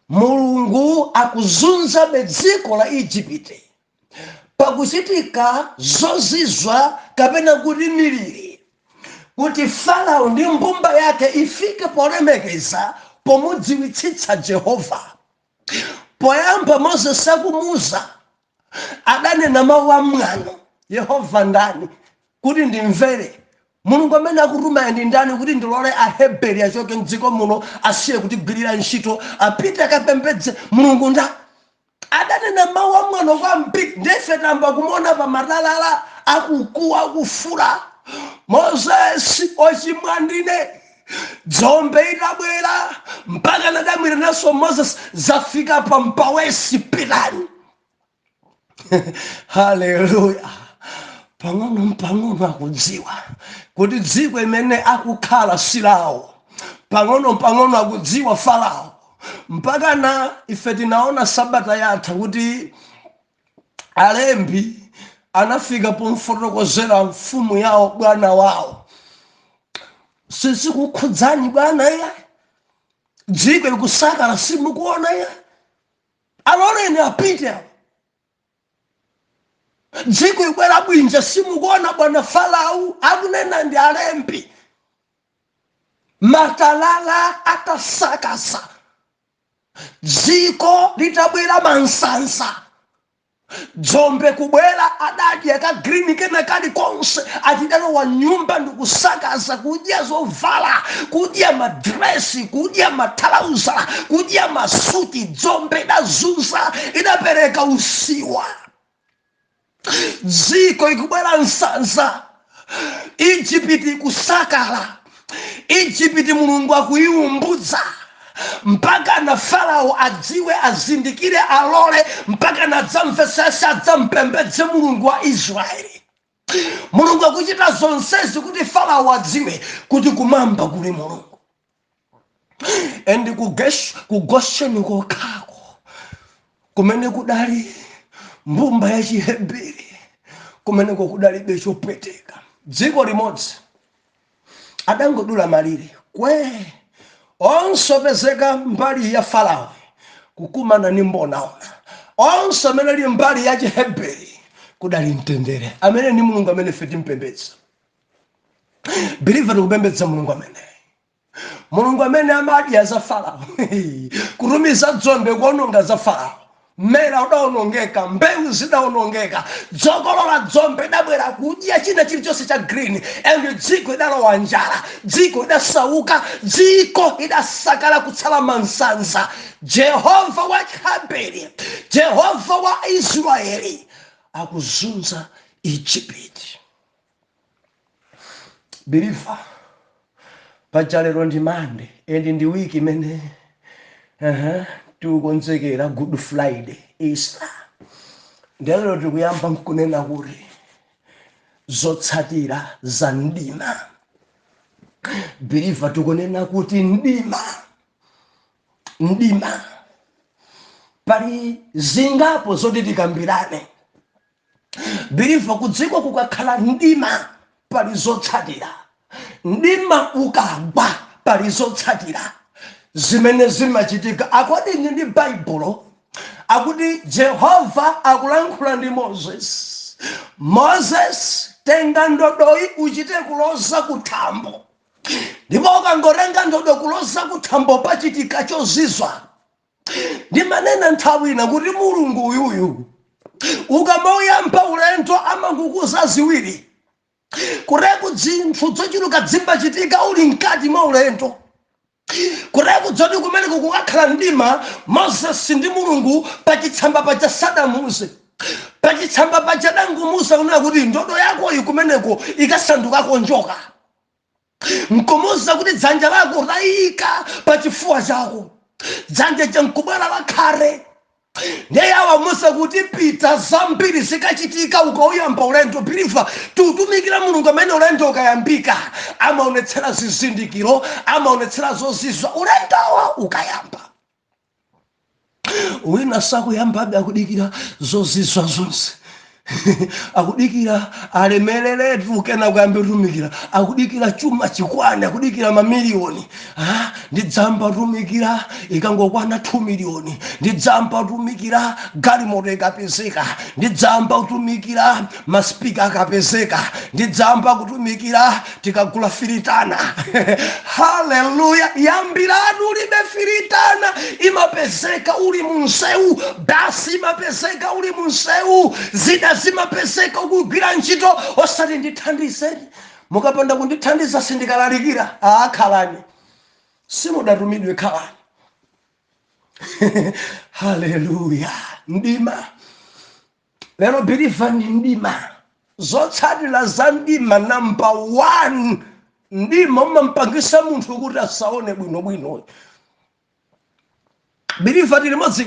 Speaker 1: Mulungu akuzunzabe dziko la Igupto. Pakuchitika zozizwa kapena kuti miliri, kuti Farao ndi mbumba yake ifike polemekeza pomudziwitsitsa Jehova. Poyamba Moses akumuza, adanena mawu amwano, Yehova ndani kuti ndimvere. Mulungu amene akutuma ndi ndani kuti ndilole Aheberi achoke m'dziko muno asiye kutigwirira ntchito, apite akapembedze Mulungu nda. Adanena mawu amwano kwambiri. Ndife tamba kumona pa matalala akukuwa akufula. Moses ochimwandine, dzombe itabwera mpaka nadamwira naso Moses zafika pa mpawesi pitani. Haleluya. Pang'ono akudziwa kuti dziko imene akukhala silawo. Pang'ono akudziwa Farao. Mpaka na ife tinaona sabata yatha kuti alembi anafika pomfotokozera mfumu yawo bwana wawo. Sizikukhudzani bwana ya dziko likusakala simukuona ya aloleni apite apo. Dziko likwera bwinja simukuona bwana Farao akunena ndi alembi. Matalala atasakasa dziko litabwera mansansa. Dzombe kubwera adadya ka green kena kali konse atidalo wa nyumba ndikusakaza kudya zovala kudya madresi kudya matalauza kudya masuti. Dzombe idazunza idapereka usiwa. Dziko ikubwera nsansa. Ijipiti kusakala. Ijipiti mulungu akuiumbudza mpaka na Farao adziwe azindikire alole mpaka na dzamvesesa dzampembedze mulungu wa Israeli. Mulungu akuchita zonsezi kuti Farao adziwe kuti kumamba kuli mulungu. Endi ku Gosheni kokhako kumene kudali mbumba ya Chiheberi kumene kudali bechopweteka. Dziko limodzi adangodula malire kwe onsopezeka mbali ya Farao kukumana ni mbonaona. Onse amene ali mbali ya Chiheberi kudali mtendere amene ni mulungu amene feti mpembedza. Believer kupembedza mulungu amene. Mulungu amene amadya za Farao. Kurumiza dzombe kuononga za Farao. Mera udaonongeka, mbewu zidaonongeka, dzogolola dzombe dabwera kudya china chilichonse cha green, and dziko idalowa njala, dziko idasauka, dziko idasakala kutsala mansansa. Jehova wa Chiheberi, Jehova wa Israeli akuzunza Egypt. Believer, pachalero ndi Monday, endi ndi wiki imene tukonzekera Good Friday, Easter. Ndelo tikuyamba kunena kuti zotsatira za ndima. Believer tukunena kuti ndima pali zingapo zoti tikambirane. Believer kudziko kukakhala ndima pali zotsatira. Ndima ukagwa pali zotsatira. Zimene zimachitika according ndi Bible akuti Jehova akulankhula ndi Moses. Moses, tenga ndodoi uchite kuloza kuthambo. Ndipo ukangotenga ndodo kuloza kuthambo pachitika chozizwa. Ndimanena nthawi ina kuti mulungu uyuyu ukamoyamba ulendo amangukuza ziwiri. Kureku zinthu zochuluka zimbachitika uli mkati mwa ulendo. Kureku dzoti kumene kukakhala ndima Moses ndi mulungu pachitsamba pacha sadamuze. Pachitsamba pacha dangumuza kunena kuti ndodo yako ikumeneko ikasandukako njoka. Nkumuza kuti dzanja lako layika pachifuwa chako. Dzanja jankubwera lakhare. Ndiye awamusa kuti pita zambiri zikachitika ukauyamba ulendo. Believer tutumikira mulungu amene ulendo ukayambika amaonetsera zizindikiro, amaonetsera zozizwa ulendowa ukayamba. Wina sakuyambabe akudikira zozizwa zonse. Akudikira alemeleletu kena kuyambe utumikira. Akudikira chuma chikwane, akudikira mamiliyoni. Ndidzamba utumikira ikangokwana 2 miliyoni. Ndidzamba utumikira galimoto ikapezeka. Ndidzamba utumikira maspika akapezeka. Ndidzamba kutumikira tikagula firitana. Hallelujah. Yambirani ulibe firitana imapezeka uli munsewu. Basi imapezeka uli munsewu. Zida zimapezeka ukugwira ntchito osati ndithandizeni. Mukapanda kundithandiza sindikalalikira. Khalani. Simudatumidwe khalani. Hallelujah. Ndima. Lero believer ni ndima. Zotsatira za ndima number 1. Ndima umampangisa munthu kuti asaone bwino. Believer ndi limodzi.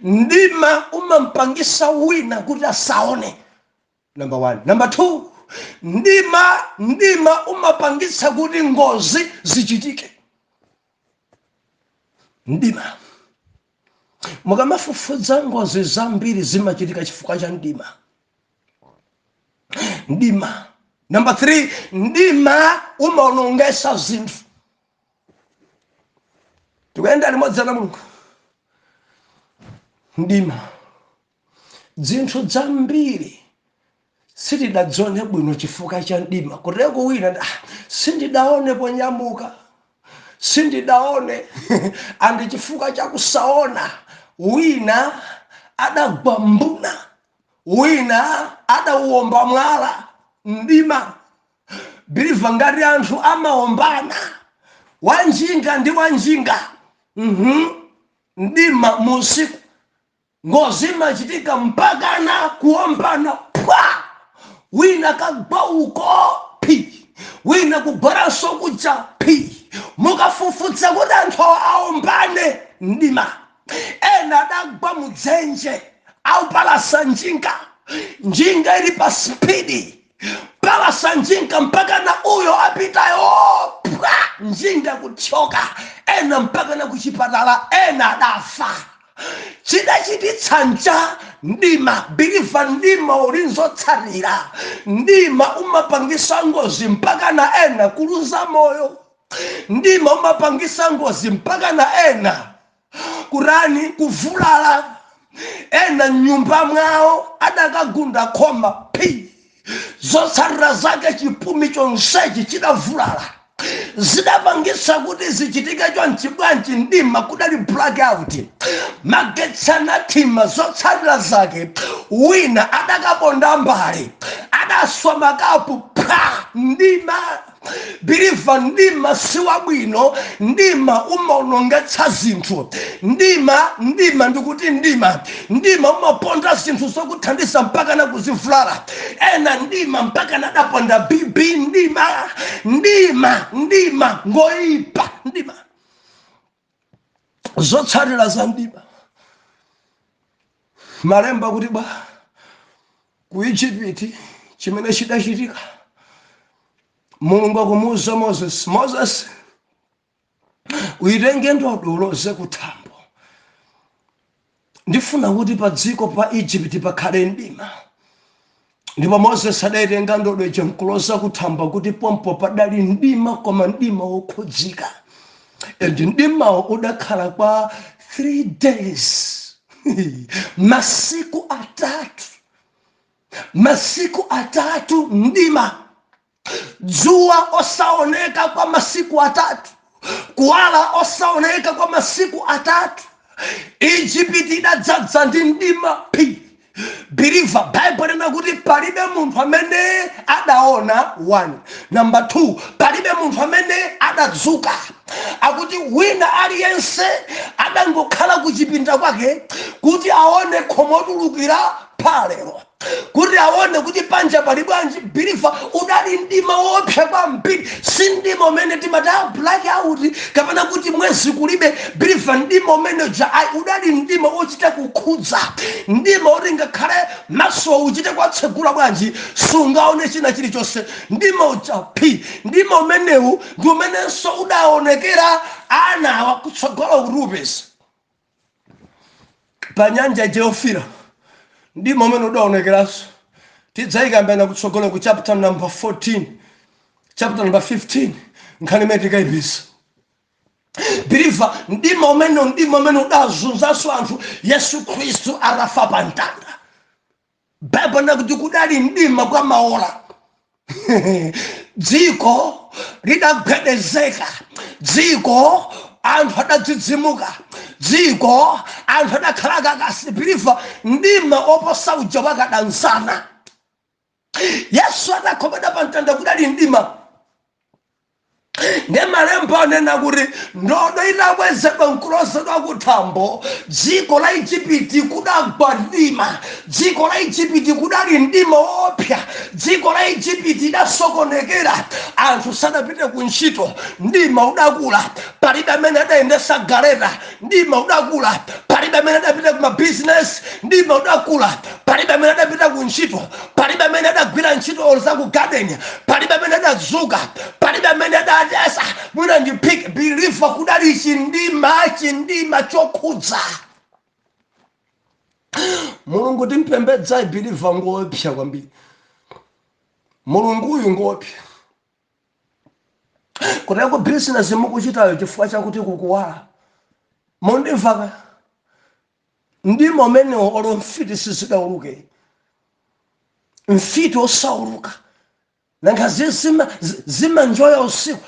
Speaker 1: Ndima umampangisa wina kuti asaone. Number 1. Number 2. Ndima umapangisa kuti ngozi zichitike. Ndima. Mukamafufuza ngozi zambiri zimachitika chifukwa cha ndima. ndima. Number 3, ndima umaonongesa zinthu. Tukenda limodzi na Mulungu. Ndima zinthu zambiri sitidadzone bwino chifukwa cha ndima. Kuteko wina sindidaone ponyamuka, sindidaone andi chifukwa cha kusaona. Wina adagwambuna, wina adauomba mwala. Ndima biliva ngati anthu amaombana, wanjinga ndi wanjinga. Ndima musiku ngozi imachitika mpaka na kuombana pwa. Wina kagwa uko pi, wina kubharanso kuja pi. Mukafufutsa kuti anthu aombane ndima. Ena adagwa mudzenje au palasa njinga, njinga ili pa spidi, palasa njinga mpaka na uyo apitayo pwa, njinga kuchoka. Ena mpaka na kuchipatala, ena adafa. Chidachititsa nja ndima. Biliva ndima ulinzotsatira. Ndima umapangisa ngozi mpaka na ena kuluza moyo. Ndima umapangisa ngozi mpaka na ena kurani kuvulala. Ena nyumba mwao adakagunda khoma pi. Zotsatira zake chipumi chonsechi chidavulala. Zidapangisa kuti zichitika chonchibwanji ndima kudali blackout. Magetsana tima zotsatira zake. Wina adakaponda mbali, adaswa makapu pa ndima. Biliva ndima siwa bwino. Ndima umaonongetsa zinthu. Ndima ndikuti ndima umaponda zinthu zokuthandisa mpaka na kuzivulala. Ena ndima mpaka na adaponda bibi. Ndima ngoipa. Ndima zotsatira za ndima. Malemba kuti bwa ku Egypt chimene chidachitika, Mulungu akumuwuza Moses, uyitenge ndodo uloze kuthambo. Ndifuna kuti pa dziko pa Egypt pakhale ndima. Ndipo Moses adaitenga ndodo icho nkuloza kuthambo kuti pompo padali ndima, koma ndima wokhudzika. And ndima udakhala kwa 3 days. Masiku atatu ndima. Dzuwa osaoneka kwa masiku atatu, kuwala osaoneka kwa masiku atatu. Egypt idadzadza ndi ndima pi. Biliva Bible inakuti palibe munthu amene adaona 1. Number 2, palibe munthu amene adadzuka. Akuti wina aliyense adangokhala kuchipinda kwake kuti aone khomotulukira palero, kuti aone kuti panja pali bwanji. Biliva udali ndima wopsa kwambiri. Si ndima umene timati blackout kapena kuti mwezi kulibe. Biliva ndima umene udali ndima wochita kukhudza. Ndima oti ngakhale maso uchite kwatsegula bwanji sungaone china chilichonse. Ndima uja pi. Ndima umenewu ndi umenenso udaonekera ana awa kutsogolo kurupesi pa nyanja Geofira. Ndima umene udaonekeraso tidzayikambena kutsogolo ku chapter number 14, chapter number 15 nkhani metika ibisa. Biliva ndima umene udazunzaso anthu Yesu Khristu arafa pa mtanda. Bible nakuti kudali ndima kwa maola. Dziko lidagwedezeka, dziko anthu adadzidzimuka, dziko anthu adakhala kakasi. Biliva ndima oposa uja wakadanzana. Yesu adakhomeda pa mtanda kudali ndima. Malemba anena kuti ndodo idabwezedwa nkulozedwa kuthambo. Dziko la Egypt kudagwa ndima. Dziko la Egypt kudali ndima wopsa. Dziko la Egypt idasokonekera. Anthu sadapite ku ntchito, ndima udakula. Palibe amene adayendesa galeta, ndima udakula. Palibe amene adapita ku mabusiness, ndima udakula. Palibe amene adapita ku ntchito, palibe amene adagwira ntchito za ku garden, palibe amene adadzuka, palibe amene adadesa. Mwina ndipike. Biliva kudali chindima chokhudza. Mulungu timpembedza biliva ngopsa kwambiri. mulungu uyu ngopi kuteko business mukuchitayo chifukwa chakuti kukuwala mondimvaka ndimo amene olo mfiti sizidauluke mfiti osauluka nanga zima njoya usiku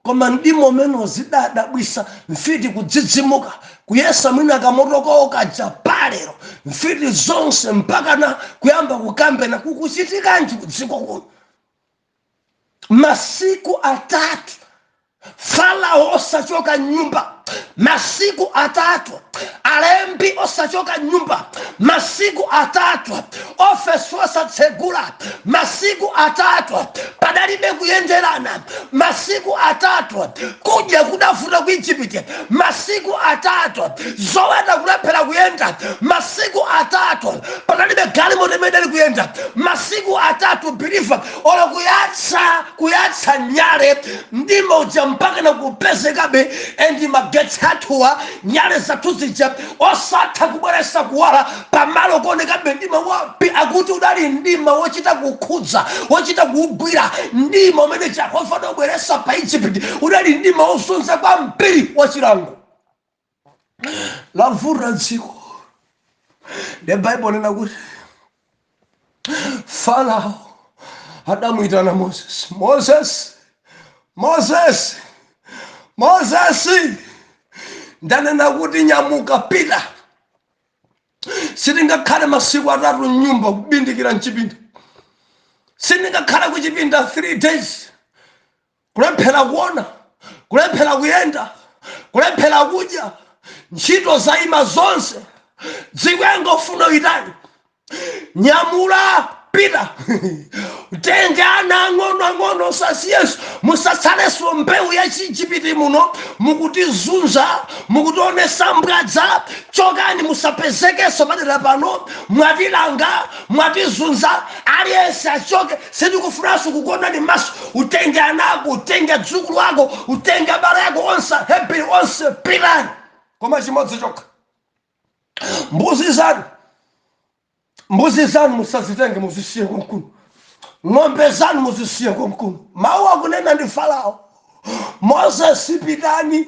Speaker 1: koma ndimo amene zidadabwisa mfiti kudzidzimuka kuyesa mwina kamotoko kajapalero mfiti zonse mpaka na kuyamba kukambe na kukuchitikanji kudziko kuno masiku atatu Farao osachoka nyumba masiku atatu alembi osachoka nyumba masiku atatu ofesi osatsegula masiku atatu padalibe kuyenderana masiku atatu kudya kudafuta ku Egypt masiku atatu zoweta kulephera kuyenda masiku atatu padalibe galimoto imene kuyenda masiku atatu biliva olo kuyatsa nyale ndimo mpaka na kupezekabe endi magetsi atuwa nyale zatuzija osatha kubweresa kuwala pamalo kuonekabe ndima wapi akuti udali ndima wochita kukhudza wochita kugwira ndima umene Jehova adabweresa pa Egypt udali ndima wozunza kwa mpiri wachilango lavura dziko. The Bible nena kuti Farao adamuyitana Moses ndanena kuti nyamuka pita sitingakhale masiku atatu nyumba kubindikira mchipinda sitingakhala kuchipinda 3 days kulephera kuona kulephera kuyenda kulephera kudya ntchito zaima zonse dzikwengo funa uitani nyamula pita tenga ana ang'ono sasiyesu musatsaleso mbewu ya Chijipiti muno mukutizunza mukutionesa mbwadza chokani musapezekeso padera pano mwatilanga mwatizunza aliyense achoke sitikufunanso kukuona ni maso utenge anako utenge dzukulu wako utenge abale yako onse Hebrew onse pitani koma chimodzi chokha mbuzi zanu musazitenge muzisiye kumkuno ng'ombe zanu muzisiye kumkuno mawu akunena ndi Farao Moses pitani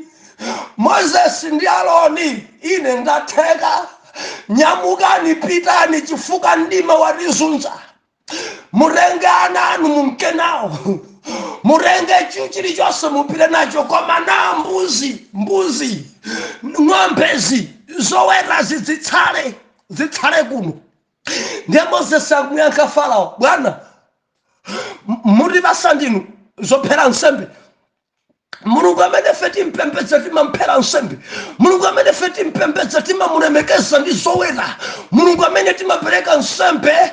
Speaker 1: Moses ndi Aroni ine ndatheka nyamukani pitani chifukwa ndima watizunza murenge ana anu mumke nawo murenge chilichonse mupite nacho koma na mbuzi ng'ombezi zoweta zitsale kuno. Ndiye Moses akuyankha Farao bwana muri basandinu zophera nsembe mulungu amene feti mpembedza timamphera nsembe mulungu amene feti mpembedza timamulemekeza ndi zoweta mulungu amene timapereka nsembe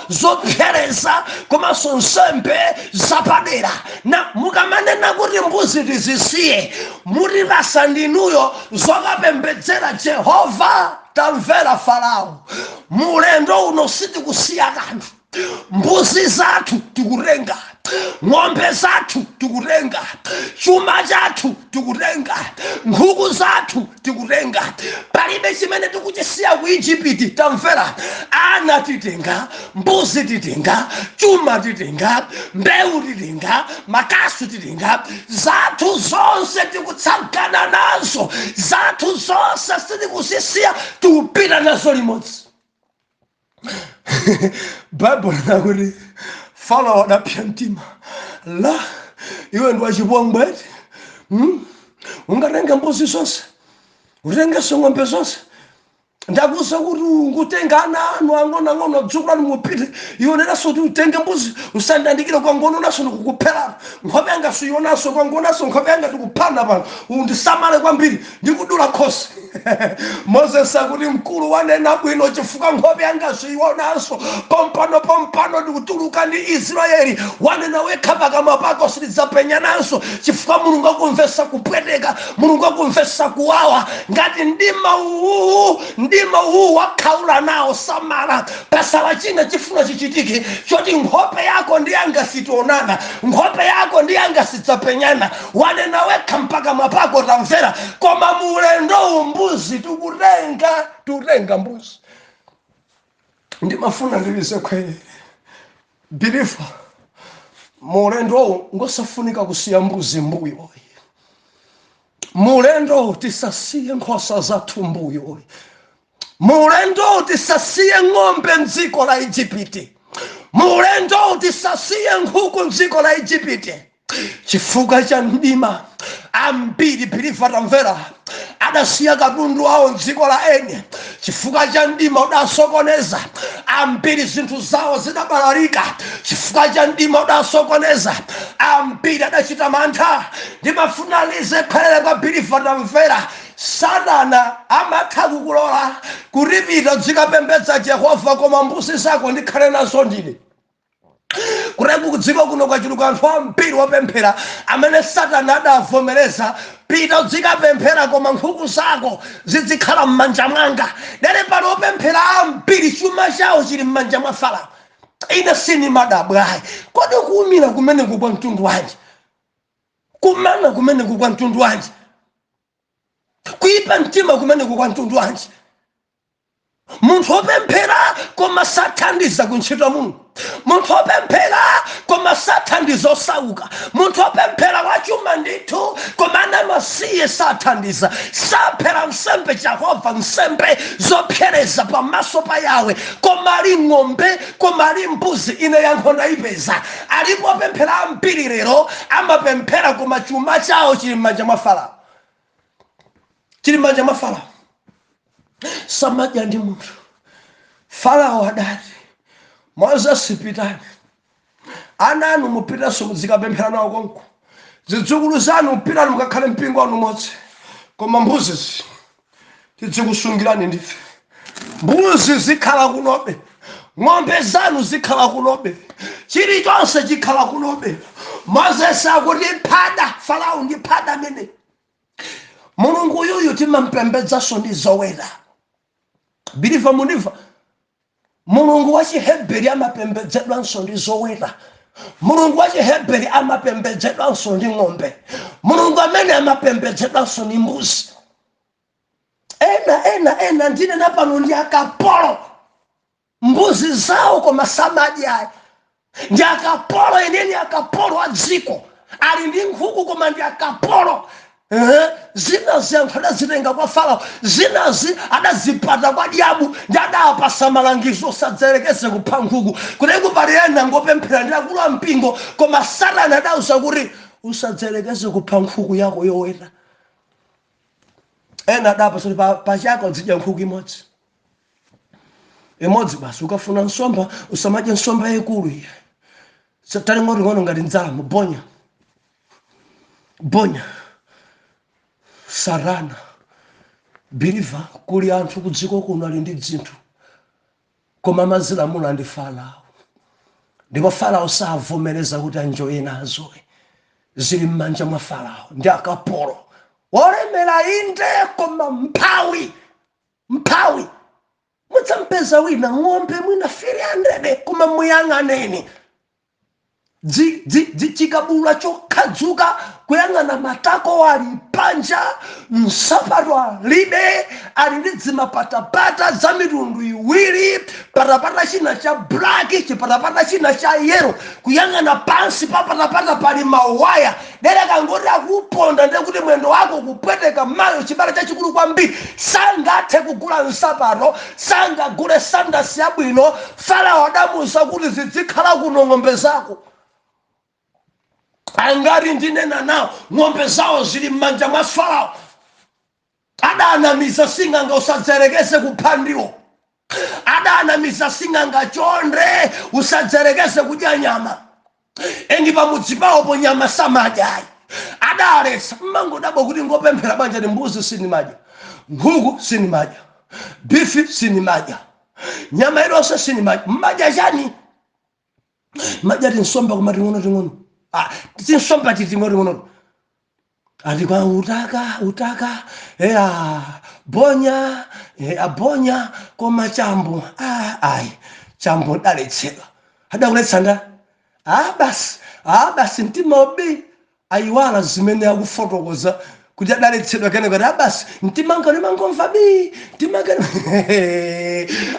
Speaker 1: zopsereza komanso nsembe zapadera na mukamanena kuti mbuzi tizisiye muri basandinuyo zokapembedzera Jehova tamvera Farao mulendo uno sitikusiya kanthu mbuzi zathu tikutenga ng'ombe zathu tikutenga chuma chathu tikutenga nkhuku zathu tikutenga palibe chimene tikuchisiya ku Egypti tamvera ana titenga mbuzi titenga chuma titenga mbewu titenga makasu titenga zathu zonse tikutsagana nazo zathu zonse sitikusisiya tikupita nazo limodzi. Bible nakuti Farao adapsa mtima la iwe ndi wachipongwe ungatenga mbuzi zonse utengenso ng'ombe zonse ndakuza kuti ngutenga ana anu ang'ono dzukulu mupite iwe nenaso kuti utenge mbuzi usandandikire kwangono naso ndikukuphera nkhope yanga siyonaso kwangonaso nkhope yanga tikuphana pano undisamale kwambiri ndikudula khosi. Moses akuti mkulu wanena bwino chifukwa nkhope yanga siyonaso pompano ndikutuluka ndi Israeli wanena wekha pakamwa pako silidzapenya nanso chifukwa mulungu akumvesa kupweteka mulungu akumvesa kuwawa ngati ndima uwu wakhaula nawo samala pasala china chifuna chichitike choti nkhope yako ndi yanga sitionana nkhope yako ndi yanga sidzapenyana wanena wekha mpaka mapako tamvera koma mulendo mbuzi tukutenga mbuzi ndimafuna ndilize khweye bilifa mulendo ngosafunika kusiya mbuzi mbuyo. Mulendo tisasiye nkhosa zathu mbuyo. Mulendo tisasiye ng'ombe mdziko la Egypt. Mulendo tisasiye nkhuku mdziko la Egypt. Chifukwa cha mdima ambiri pilifa tamvera adasiya katundu wawo mdziko la eni. Chifukwa cha mdima udasokoneza ambiri zinthu zawo zidabalalika. Chifukwa cha mdima udasokoneza ambiri adachita mantha. Ndimafunalize phelele kwa pilifa tamvera Satana amakha kukulola kuripita dzikapembedza Jehova koma mbuzi zako ndikhale nazo ndine. Kureku kudziko kuno kwachuluka anthu ambiri wapemphera amene Satana adavomereza pita dzikapemphera koma nkhuku zako zizikhala m'manja mwanga. Lero pano wapemphera ambiri chuma chawo chili m'manja mwa Farao. Ine sinimadabwa kodi kuumira kumeneku kwa mtundu wanji, kumana kumeneku kwa mtundu wanji, kuipa mtima kumeneku kwa mtundu wanji. Munthu wopemphera koma sathandiza kuntchito Mulungu. Munthu wopemphera koma sathandiza osauka. Munthu wopemphera wachuma ndithu koma anamasiye sathandiza. Saphera nsembe Jehova, nsembe zopsereza pamaso pa Yawe, koma ali ng'ombe, koma ali mbuzi. Ine yankho ndayipeza. Alipo opemphera ambiri lero amapemphera koma chuma chawo chili m'manja mwa Farao. Chili m'manja mwa Farao. Samadya ndi munthu. Farao adati Moses pitani, ana anu mupitanso muzikapemphera nawo konko, zidzukulu zanu mupitani mukakhale mpingo wanu umodzi, koma mbuzizi tidzikusungirani ndife. Mbuzi zikhala kunobe, ng'ombe zanu zikhala kunobe, chilichonse chikhala kunobe. Moses akuti pada Farao ndi pada mene. Mulungu yuyu timampembedzaso ndi zoweta. Biliva muniva. Mulungu wa Chiheberi amapembedzedwanso ndi zoweta. Mulungu wa Chiheberi amapembedzedwanso ndi ng'ombe. Mulungu amene amapembedzedwanso ndi mbuzi. Ena ndine napano ndi akapolo. Mbuzi zawo koma samadya. Ndi akapolo, eneni akapolo a dziko. Ali ndi nkhuku koma ndi akapolo. Zinazi anthu adazitenga kwa Farao, zinazi adazipata kwa diabu, ndi adapasa malangizo osadzerekeze kupha nkhuku. Kuteku pali ena ngopemphera ndi akulu a mpingo koma Satana adauza kuti usadzerekeze kupha nkhuku yako yoweta. Ena adapasa kuti pachako zidya nkhuku imodzi. Imodzi basi, ukafuna nsomba usamadye nsomba yayikulu iyi. Satani ng'ono ngati ndzala mubonya. Sarana biliva kuli anthu kudziko kuno ali ndi dzinthu koma mazilamulo ndi Farao. Ndipo Farao savomereza kuti anjoye nazo, zili m'manja mwa Farao. Ndi akapolo wolemera inde koma mphawi. Mudzampeza wina ng'ombe mwina 300 koma muyang'aneni chikabula chokhadzuka kuyang'ana matako ali panja, nsapato alibe, ali ndi zimapatapata za mitundu iwiri, patapata china cha black, chipatapata china cha yellow, kuyang'ana pansi pa patapata pali mawaya. Dereka ngoti akuponda ndi kuti mwendo wako kupweteka mayo chibala chachikulu kwambiri, sangathe kugula nsapato, sangagule sandasi yabwino. Farao adamuwuza kuti zizikhala kuno ng'ombe zako. Angari ndinena nawo ng'ombe zawo zili m'manja mwa Farao. Adanamiza sing'anga usadzerekeze kupha ndiwo. Adanamiza sing'anga chonde usadzerekeze kudya nyama. Endi pamudzi pawo nyama samadya. Adaletsa mmango dabo kuti ngopemphera banja ndi mbuzi sinimadya, nkhuku sinimadya, bifi sinimadya, nyama ilonse sinimadya. Madya chani? Madya tinsomba koma ting'ono. Tinsomba ting'ono. Ati kwa utaka bonya abonya koma chambo chambo daletsedwa. Adakuletsa basi mtima obi ayiwala zimene akufotokoza kuti adaletsedwa kene kuti basi mtima ngani mangomva bi mtima ngani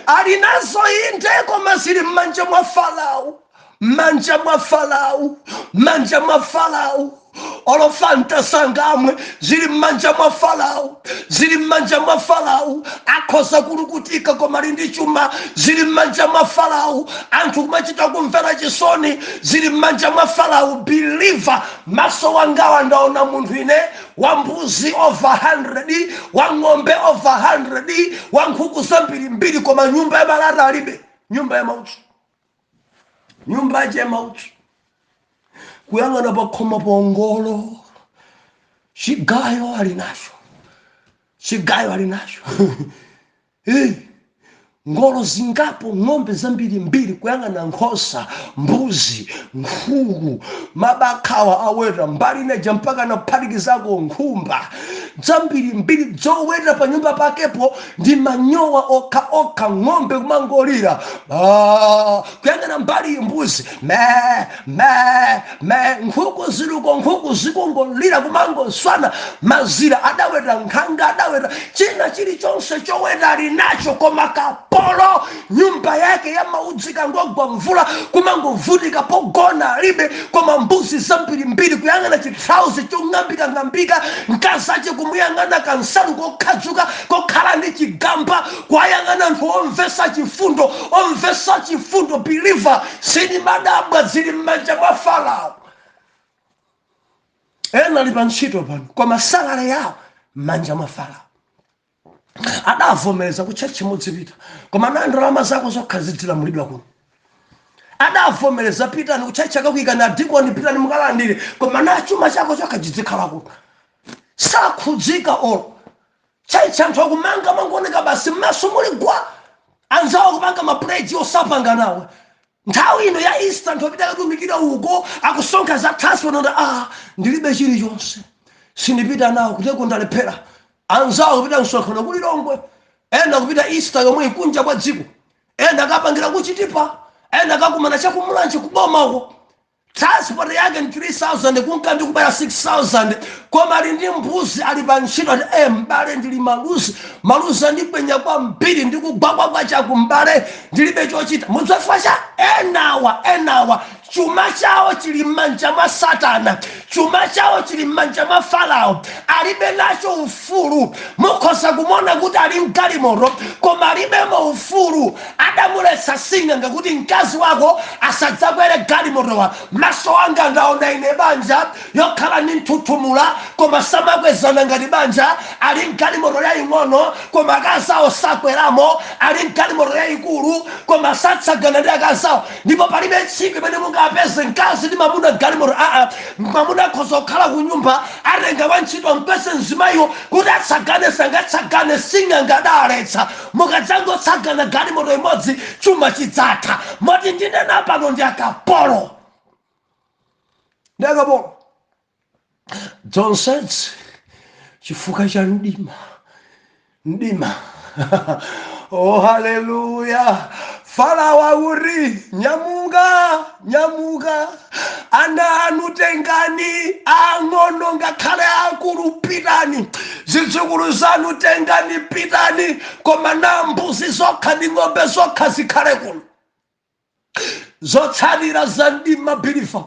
Speaker 1: ali nazo inde koma zili m'manja mwa Farao. manja mwa Farao, manja mwa Farao. Olofanta sangamwe zili manja mwa Farao, zili manja mwa Farao. Akhoza kulukutika koma lindi chuma, zili manja mwa Farao. Anthu kumachita kumvera chisoni, zili manja mwa Farao. Believer, maso wangawa ndaona munthu ine wa mbuzi over 100, wa ng'ombe over 100, wa nkhuku zambirimbiri, koma nyumba ya malata alibe. Nyumba ya mauti, nyumba ya mauti. Kuyang'ana pakhoma pongolo, chigayo alinacho, chigayo alinacho. Ngolo zingapo, ng'ombe zambirimbiri, kuyang'ana nkhosa, mbuzi, nkhuku, mabakhawa aweta mbali neja mpaka na phatikizako nkhumba zambirimbiri zoweta pa nyumba pakepo ndi manyowa okha ng'ombe kumangolira. Kuyang'ana mbali mbuzi nkhuku ziluko, nkhuku zikungolira kumangoswana mazira. Adaweta nkhanga, adaweta china chilichonse choweta alinacho, koma kapolo nyumba yake ya maudzi kangogwa mvula kumangovutika pogona alibe. Koma mbuzi zambirimbiri, kuyang'ana chitrauzi chong'ambika nkasache kumuyang'ana kansalu kokhadzuka kokhala ndi chigamba, kwayang'ana anthu omvesa chifundo. Believer, sini madabwa zili m'manja mwa Farao. Ena ali pa ntchito pano, koma salale yawo m'manja mwa Farao. Adavomereza kuchechi chimodzi pita, koma na ndalama zako zokha zidzilamulidwa kuno. Adavomereza pitani kuchechi akakuyika na dikoni, pitani mukalandire, koma na chuma chako chokha chidzikhala kuno. Sakhudzika olo chechi anthu akumanga mangoneka basi m'maso muli gwa, anzawo kupanga mapuleji osapanga nawe. Nthawi ino ya Easter anthu apita akatumikira uko, akusonkha za transport, ndilibe chilichonse, sindipita nawo kuteko ndalephera. Anzawo kupita msonkhano kuli Longwe, ena kupita Easter yomwe kunja kwa dziko, ena akapangira kuchitipa, ena akakumana chakumulanje kuboma uko. Transport yake ni 3,000, kunka ndi kubaya 6,000. Koma ali ndi mbuzi ali pa ntchito ati mbale ndili maluzi andipwenya kwa mbiri ndi kugwagwa kwa chakumbale ndilibe chochita. Mudzafika cha enawa chuma chawo chili m'manja mwa Satana, chuma chawo chili m'manja mwa Farao. Alibe nacho ufulu. Mukhoza kumona kuti ali mgalimoto, koma alibemo ufulu. Adamuletsa sing'anga kuti mkazi wako asadzakwere galimoto wa. Maso anga ndaona ine banja yokhala ndi mthuthumula, koma samakwezana ngati banja. Ali mgalimoto yaying'ono, koma akazawo sakweramo. Ali mgalimoto yayikulu, koma satsagana ndi akazawo. Ndipo palibe tsiku imene mungapeze mkazi ndi mamuna galimoto. Mamuna akhoza kukhala ku nyumba, atenga wantchito mpese mzimayo kuti atsagane, sangatsagane sing'anga adaletsa. Mukadzangotsagana galimoto imodzi, chuma chidzatha. Moti ndinena pano ndi akapolo. Ndakapolo zonse chifukwa cha mdima. Oh, haleluya. Farao akuti nyamuka, ana anu tengani, ang'ono ngakhale akulu pitani, zidzukulu zanu tengani pitani, koma na mbuzi zokha ndi ng'ombe zokha zikhale kuno. Zotsatira za mdima Believer,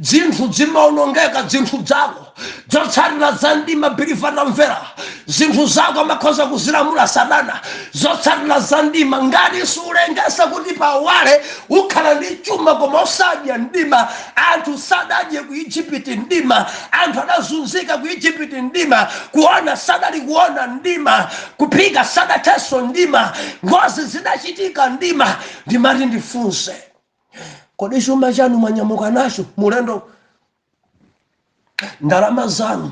Speaker 1: zinthu zimaonongeka, zinthu zako zotsatira za mdima Believer. Tamvera, zinthu zako amakhoza kuzilamula Satana. Zotsatira za mdima, ngati sulengesa kuti pawale ukhala ndi chuma koma osadya mdima. Anthu sadadye ku Egypti mdima, anthu adazunzika ku Egypti mdima, kuona sadali kuona mdima, kuphika sadatheso mdima, ngozi zidachitika mdima. Ndimati ndifunse, kodi chuma chanu mwanyamuka nacho mulendo? Ndalama zanu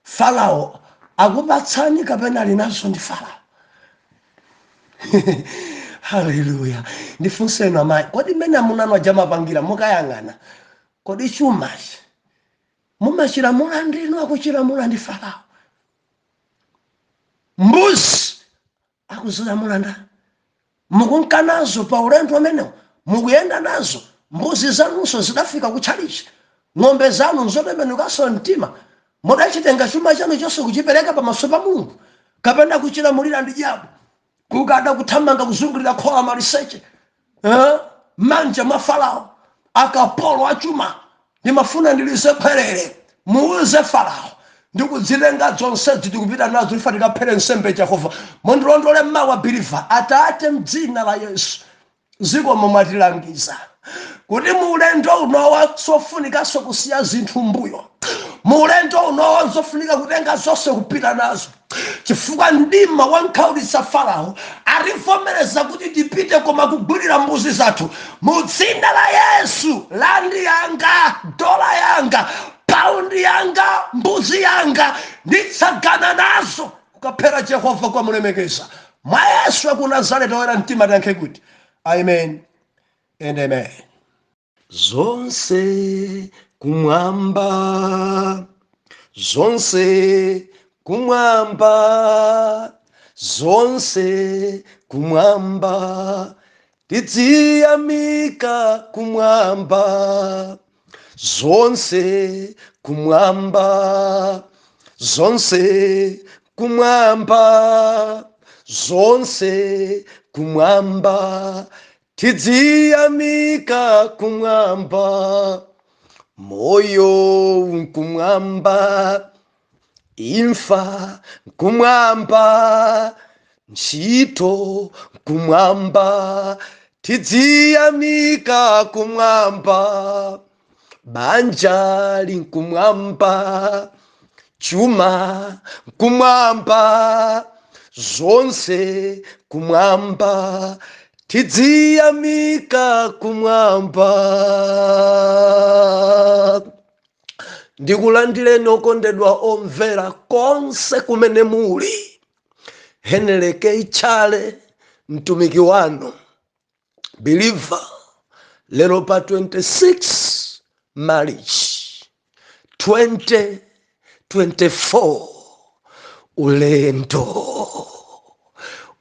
Speaker 1: Farao akupatsani kapena ali nazo ndi Farao? Haleluya. Ndifunseni amayi, kodi mmene amunanu aja mapangira mukayang'ana, kodi chumachi mumachilamula ndinu akuchilamula ndi Farao? Mbuzi akuzilamula ndani? Mukunka nazo pa ulendo umenewo, mukuyenda nazo. Mbuzi zanunso zidafika kutchalichi, ng'ombe zanu zotembenukanso mtima. Mudachitenga chuma chanu chonse kuchipereka pamaso pa Mulungu, kapena kuchilamulira ndi diabo, kukada kuthamanga kuzungulira khola maliseche. manja mwa Farao akapolo achuma ndimafuna ndilise pherere muuze Farao ndikudzilenga zonse ndikupita nazo ifa ndikaphere nsembe Jehova mondilondole mawa biliva Atate mdzina la Yesu zikomo mwatilangiza kuti mulendo unowa sofunika sokusiya zinthu mbuyo mulendo unowa zofunika kutenga zonse kupita nazo chifukwa mdima wankhaulitsa Farao ativomereza kuti tipite koma kugwirira mbuzi zathu mu dzina la Yesu. Landi yanga, dola yanga, paundi yanga, mbuzi yanga nditsagana nazo kukaphera Jehova kwa mulemekeza mwa Yesu wa ku Nazareti oyera mtima tiyankhe kuti amen and amen. Zonse kumwamba, zonse kumwamba, zonse kumwamba, tidziyamika kumwamba, zonse kumwamba, zonse kumwamba, zonse kumwamba, tidziyamika kumwamba, moyo kumwamba, imfa kumwamba, ntchito kumwamba, tidziyamika kumwamba, banja kumwamba, chuma kumwamba, zonse kumwamba, tidziyamika kumwamba. Ndikulandire okondedwa omvera konse kumene muli, Heneleke Ichale mtumiki wanu believer lero pa 26 March 2024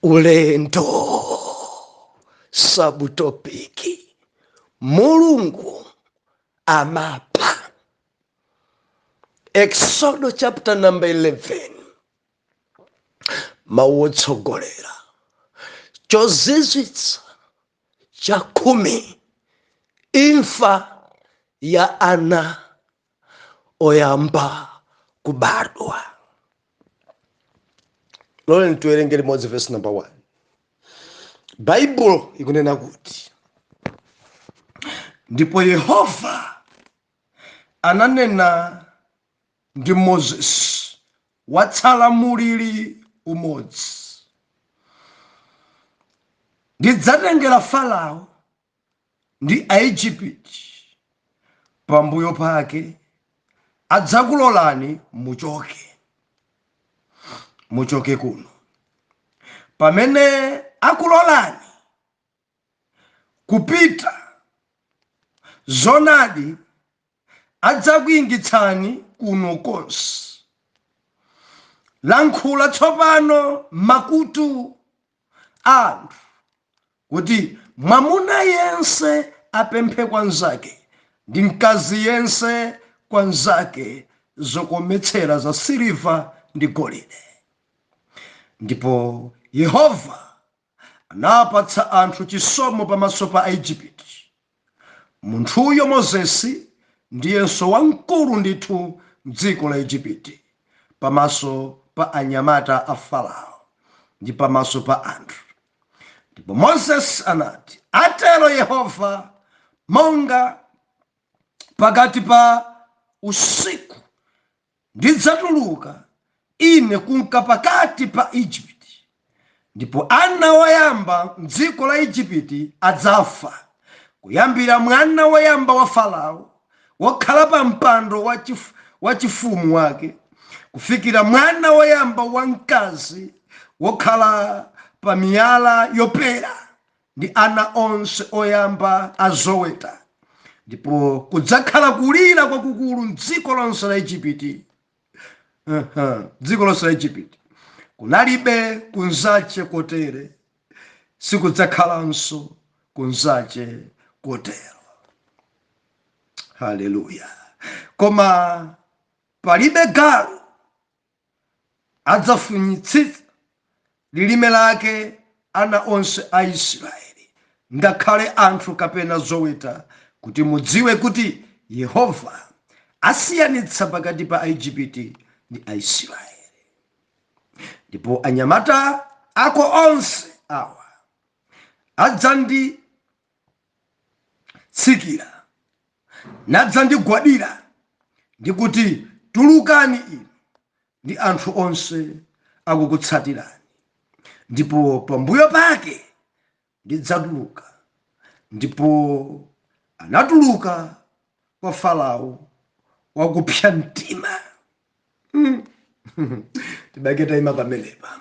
Speaker 1: ulendo sabutopiki Mulungu amapa. Exodus chapter number 11 mawotsogolera chozizwitsa cha 10 imfa ya ana oyamba kubadwa. Lole tuwerenge limodzi verse number 1. Bible ikunena kuti ndipo Yehova ananena ndi Moses watsala mulili umodzi, ndidzatengera Farao ndi Aigupti pambuyo pake adzakulolani muchoke kuno. Pamene akulolani kupita, zonadi adzakuyingitsani kuno konse. Lankhula tsopano makutu anthu kuti mwamuna yense apemphe kwa nzake ndi mkazi yense kwa nzake zokometsera za siliva ndi golide. Ndipo Yehova anapatsa anthu chisomo pamaso pa Aigupti. Munthuyo Mozesi ndiyenso wamkulu ndithu m'dziko la Igupti pamaso pa anyamata a Farao ndi pamaso pa anthu. Ndipo Moses anati, atero Yehova, monga pakati pa usiku ndidzatuluka ine kunka pakati pa Igupti, ndipo ana woyamba m'dziko la Igupti adzafa, kuyambira mwana woyamba wa Farao wokhala pa mpando wa chifumu wake, kufikira mwana woyamba wa mkazi wokhala pa miyala yopera, ndi ana onse oyamba azoweta. Ndipo kudzakhala kulira kwakukulu m'dziko lonse la Igupti. Dziko lonse la Igupti kunalibe kunzache kotere, sikudzakhalanso kunzache kotero. Haleluya. Koma palibe galu adzafunyitsitsa lilime lake ana onse a Israeli ngakhale anthu kapena zoweta, kuti mudziwe kuti Yehova asiyanitsa pakati pa Aigupto ndi Aisraeli. Ndipo anyamata ako onse awa adzanditsikira nadzandigwadira ndi kuti, tulukani inu ndi anthu onse akukutsatirani. Ndipo pambuyo pake ndidzatuluka. Ndipo anatuluka kwa Farao wakupsa mtima. Tibake tayima pamenepa.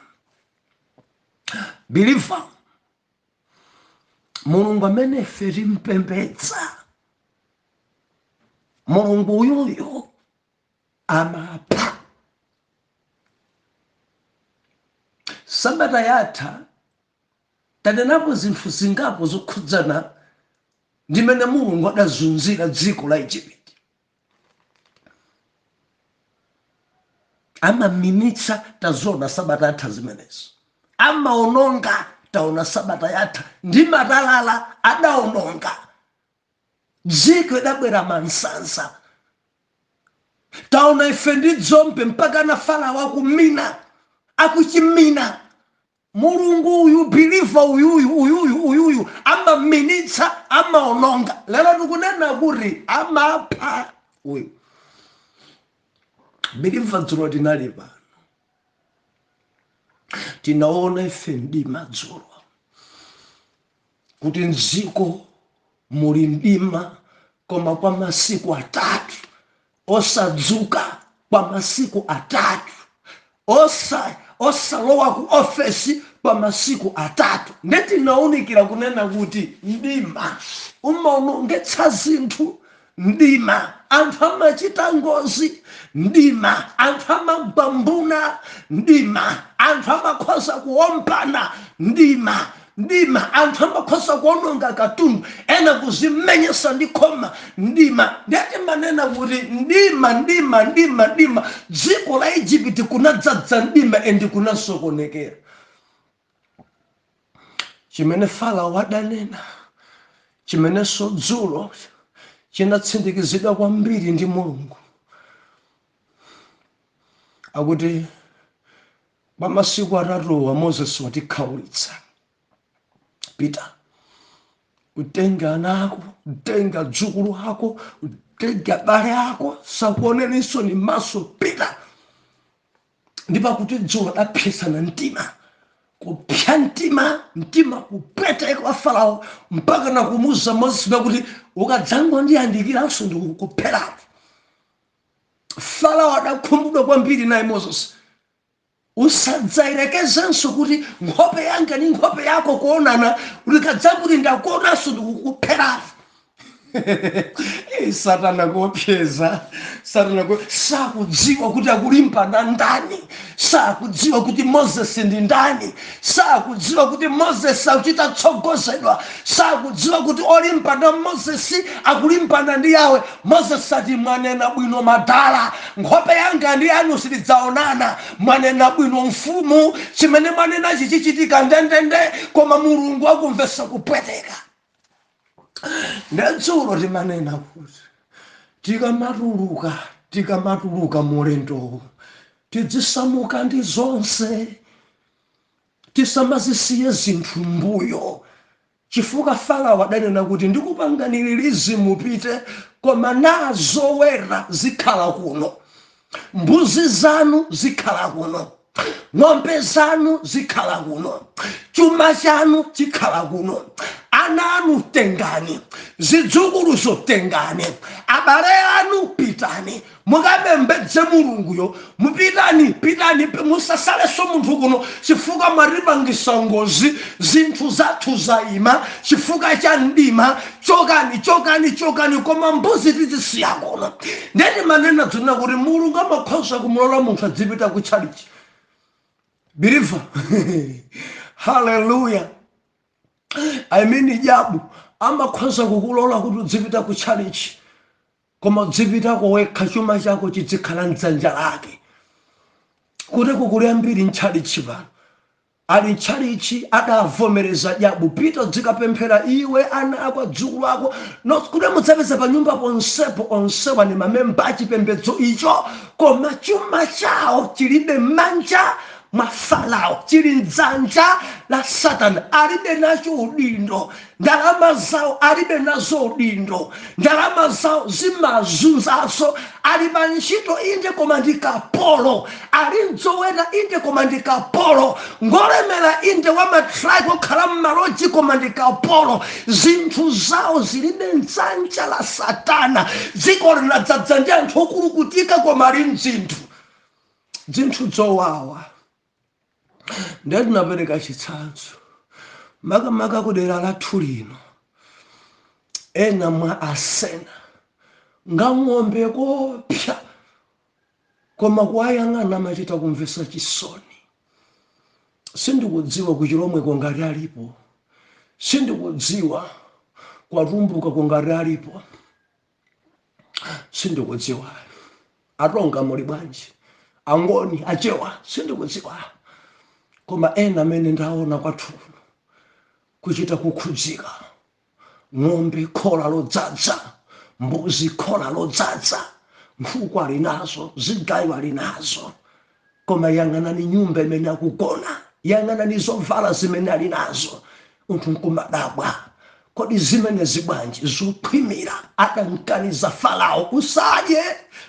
Speaker 1: Believer, Mulungu amene ife timpembedza, Mulungu uyuyo amapha. Sabata yatha tanenapo zinthu zingapo zokhudzana ndi mmene Mulungu adazunzira dziko la Igupto. Amaminitsa, taziona sabata yatha zimenezo. Amaononga, taona sabata yatha ndi matalala adaononga. Dziko idabwera mansansa. Taona ife ndi dzombe mpaka na Farao akumina, akuchimina. Mulungu uyu, believer uyuyu amaminitsa, amaononga. Lero tikunena kuti amapha uyu. Believer dzulo tinali pano, tinaona ife mdima dzulo, kuti mdziko muli mdima koma kwa masiku atatu, osadzuka kwa masiku atatu, osalowa ku ofesi pa masiku atatu. Ndeti naunikira kunena kuti mdima umaonongetsa zinthu. Mdima anthu amachita ngozi. Mdima anthu amabambuna. Mdima anthu amakhoza kuombana. Mdima anthu amakhoza kuononga katundu, ena kuzimenyesa ndi khoma. Mdima ndeti manena kuti mdima dziko la Igupto kunadzadza mdima endi kunasokonekera. Chimene Farao wadanena, chimene dzulo chinatsindikizidwa kwambiri ndi Mulungu, akuti pa masiku atatuwa Moses watikhaulitsa, pita utenga ana ako, utenga dzukulu ako, utenga abale ako, sakuoneninso ni maso, pita. Ndipo kuti dzulo adapsana mtima, kupsa mtima kupweteka kwa Farao mpaka na kumuza Moses kuti ukadzangwa ndiyandikiranso ndikukupherapo. Farao adakhumudwa kwambiri naye Moses. Usadzairekezenso kuti nkhope yanga ni nkhope yako kuonana, ulikadzangu kuti ndakuonanso ndikukupherapo. Satana kopyeza, sakudziwa kuti akulimbana ndani, sakudziwa kuti Moses ndi ndani, sakudziwa kuti Moses akuchita tsogozedwa, sakudziwa kuti olimbana Moses akulimbana ndi Yawe. Moses ati, mwanena bwino madala, nkhope yanga ndi yanu silidzaonana. Mwanena bwino mfumu, chimene mwanena chichichitika ndendende, koma Mulungu akumvesa kupweteka. Ndadzulo timanena kuti tikamatuluka mulendo tidzisamuka ndi zonse, tisamazisiye zinthu mbuyo. Chifukwa Farao adanena kuti ndikupanganiririzi mupite, koma nazo wera zikhala kuno, mbuzi zanu zikhala kuno, ng'ombe zanu zikhala kuno, chuma chanu chikhala kuno, ana anu tengani, zidzukuluzo tengani, abale anu pitani, mukapembedze Mulunguyo, pitani, musasaleso munthu kuno chifukwa mwatipangisa ngozi, zinthu zathu zayima chifukwa cha mdima. Chokani, koma mbuzi tizisiya kuno. Ndeti manena dzina kuti Mulungu amakhoza kumulola munthu adzipita ku chalichi. Believer, hallelujah. Jabu amakhoza kukulola kuti udzipita ku chalichi, koma udzipita kowekha chuma chako chidzikhala mdzanja lake. Kuti kukuli ambiri mchalichi pano ali chalichi adavomereza jabu pita dzikapemphera iwe ana ako adzukulu ako kuti mudzapeza pa nyumba ponsepo onsewa ni mamemba achipembedzo icho koma chuma chawo chilibe manja mwa Farao, chili mdzanja la Satana. Alibe nacho udindo, ndalama zawo alibe nazo udindo, ndalama zawo zimazunzaso. Aliba ntchito inde koma ndi kapolo, ali mzoweta inde koma ndi kapolo, ngolemera inde wamatrayi kokhala mmaloji koma ndi kapolo. Zinthu zawo zilibe mdzanja la Satana, dziko linadzadza ndi anthu okulukutika koma ali mzinthu zowawa. Ndati napereka chitsanzo makamaka kudera lathu lino, ena mwa asena ng'ombe kopya koma kuwayang'ana machita kumvesa chisoni. Sindikudziwa kuchilomweko ngati alipo, sindikudziwa kwatumbuka ngati alipo, sindikudziwa atonga muli bwanji, angoni achewa, sindikudziwa. Koma ena amene ndaona kwathu kuchita kukhudzika, ng'ombe khola lodzadza, mbuzi khola lodzadza, nkhuku ali nazo, zigayo ali nazo, koma yang'anani nyumba imene akugona, yang'anani zovala zimene ali nazo. Munthu nkumadabwa, kodi zimene zibwanji zokhwimira. Adankaniza Farao usadye,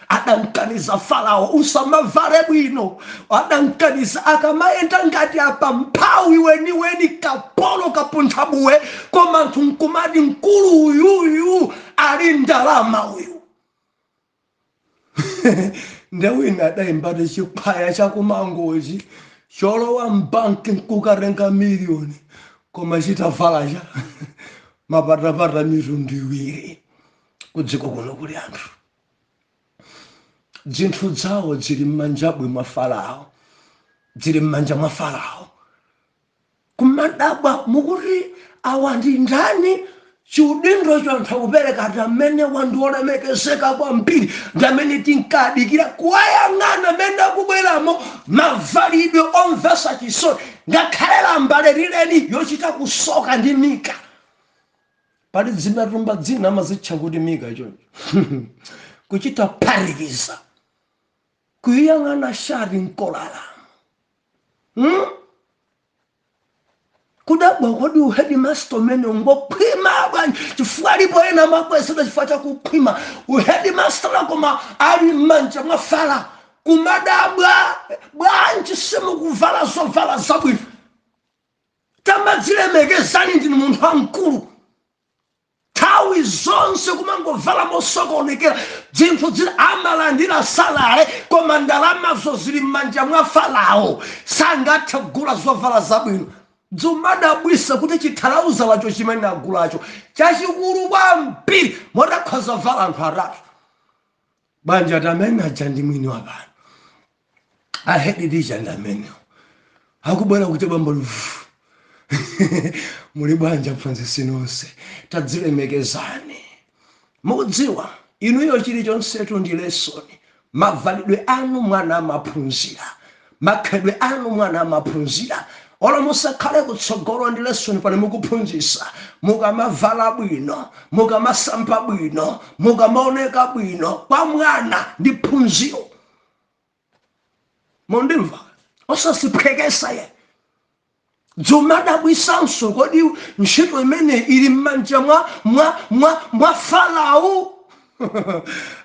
Speaker 1: adankaniza Farao usamavale bwino, adankaniza akamayenda ngati apa mphawi weni kapolo kapunthabuwe, koma nthu nkumadi mkulu uyuyu ali ndalama uyu. Ndewina adaimbate chiphaya chakumangochi cholowa mbanki nkukarenga miliyoni koma chitavala cha mapatapata mitundu iwiri. Kudziko kuno kuli anthu zinthu zawo zili m'manjabwe mwa Farao, zili m'manja mwa Farao. Kumadabwa mukuti awa ndi ndani chiudindo chontha kupereka tamene wandiolemekezeka kwambiri, ndamene tinkadikira kuwayang'ana amene akubweramo mavalidwe omvesa chisoni, ngakhale lambale lileni yochita kusoka ndi mika. Pali zimatumba dzina amazitcha kuti mika choncho. Kuchita phatikiza, kuyang'ana shati nkolala. Kudabwa kodi uhedmaster umene ungokhwima bwanji, chifukwa alipo ena makwesera chifukwa chakukhwima. Uhedmaster koma ali m'manja mwa Farao. Kumadabwa bwanji simukuvala zovala zabwino. Tamadzilemekezani ndinu munthu wamkulu. Tawi zonse kumangovala mosokonekera, zinthu zili amalandira salale koma ndalamazo zili m'manja mwa Farao, sangathe kugula zovala zabwino. Zumadabwisa kuti chithalauza wacho chimene agulacho chachikulu kwambiri modakhoza vala anthu atatu. Banja tamene aja ndi mwini wa pano, ahedidija ndi amenewo akubwera kuti bambo lufu. Muli banja mphunzitsi nonse, tadzilemekezani. Mukudziwa inuyo chilichonsetu ndi lesoni. Mavalidwe anu mwana amaphunzira, makhalidwe anu mwana amaphunzira. Ola musakhale kutsogolo ndi lesoni pano mukuphunzitsa, mukamavala bwino, mukamasampa bwino, mukamaoneka bwino, kwa mwana ndi phunziro. Mondimva osasiphekesa ye. Zumadabwisanso kodi ntchito imene ili m'manja mwa Farao.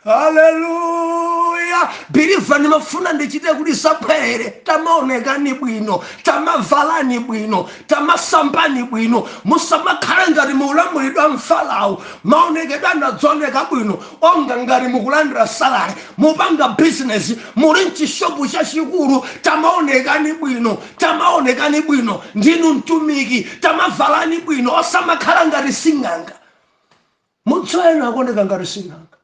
Speaker 1: Haleluya. Biliva nimafuna ndichite kuti saphere, tamaonekani bwino, tamavalani bwino, tamasambani bwino. Musamakhala ngati muulamulidwa mFarao, maonekedwa anadzoneka bwino, onga ngati mukulandira salary, mupanga business, muli mchishopu chachikulu, tamaonekani bwino, tamaonekani bwino, ndinu mtumiki, tamavalani bwino, osamakhala ngati sing'anga. Mutsoena akoneka ngati sing'anga.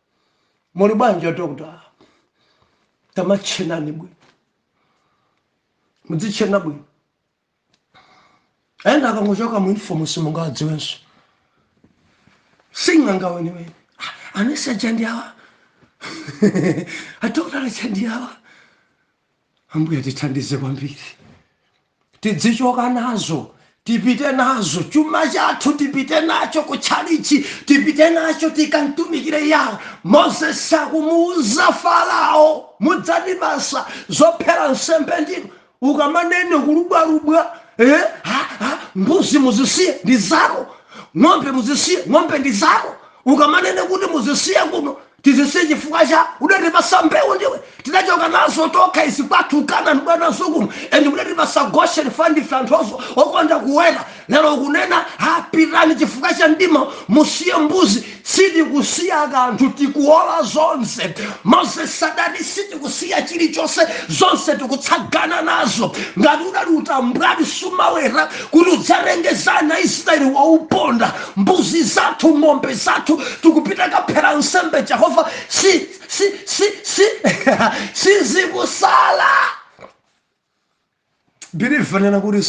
Speaker 1: Muli banja dokta, tamachenani bwino, mudzichena bwino. Enda akangochoka mu uniform simungadziwenso. Sing'anga weniweni. Anesi ajandi awa. Adokta ajandi awa. Ambuya tithandize kwambiri. tidzichoka nazo, tipite nazo. Chuma chathu tipite nacho kuchalichi, tipite nacho tikantumikire Yawe. Moses sakumuuza Farao, mudzandibasa zophera nsembe ndinu. Ukamanene kulubwalubwa, mbuzi muzisiye ndi zaro, ng'ombe muzisiye, ng'ombe ndi zaro. Ukamanene kuti muzisiye kuno, tizisiye chifukwa cha udandibasa mbewu ndiwe. Tidachoka nazo toka isi kwathu kana ndibwana sukumu. Eni udandibasa Goshen fandi flantozo okonda kuwela. Lero kunena pitani chifukwa cha ndima musiye mbuzi. Siti kusiya kanthu tikuola zonse. Moses sadati siti kusiya chilichonse, zonse tikutsagana nazo. Ngati udali utambwali sumawera kuti udzarengezana Israeli wauponda. Mbuzi zathu, ng'ombe zathu tikupita kaphera nsembe Jehova sizikusala. Bilivanena kuti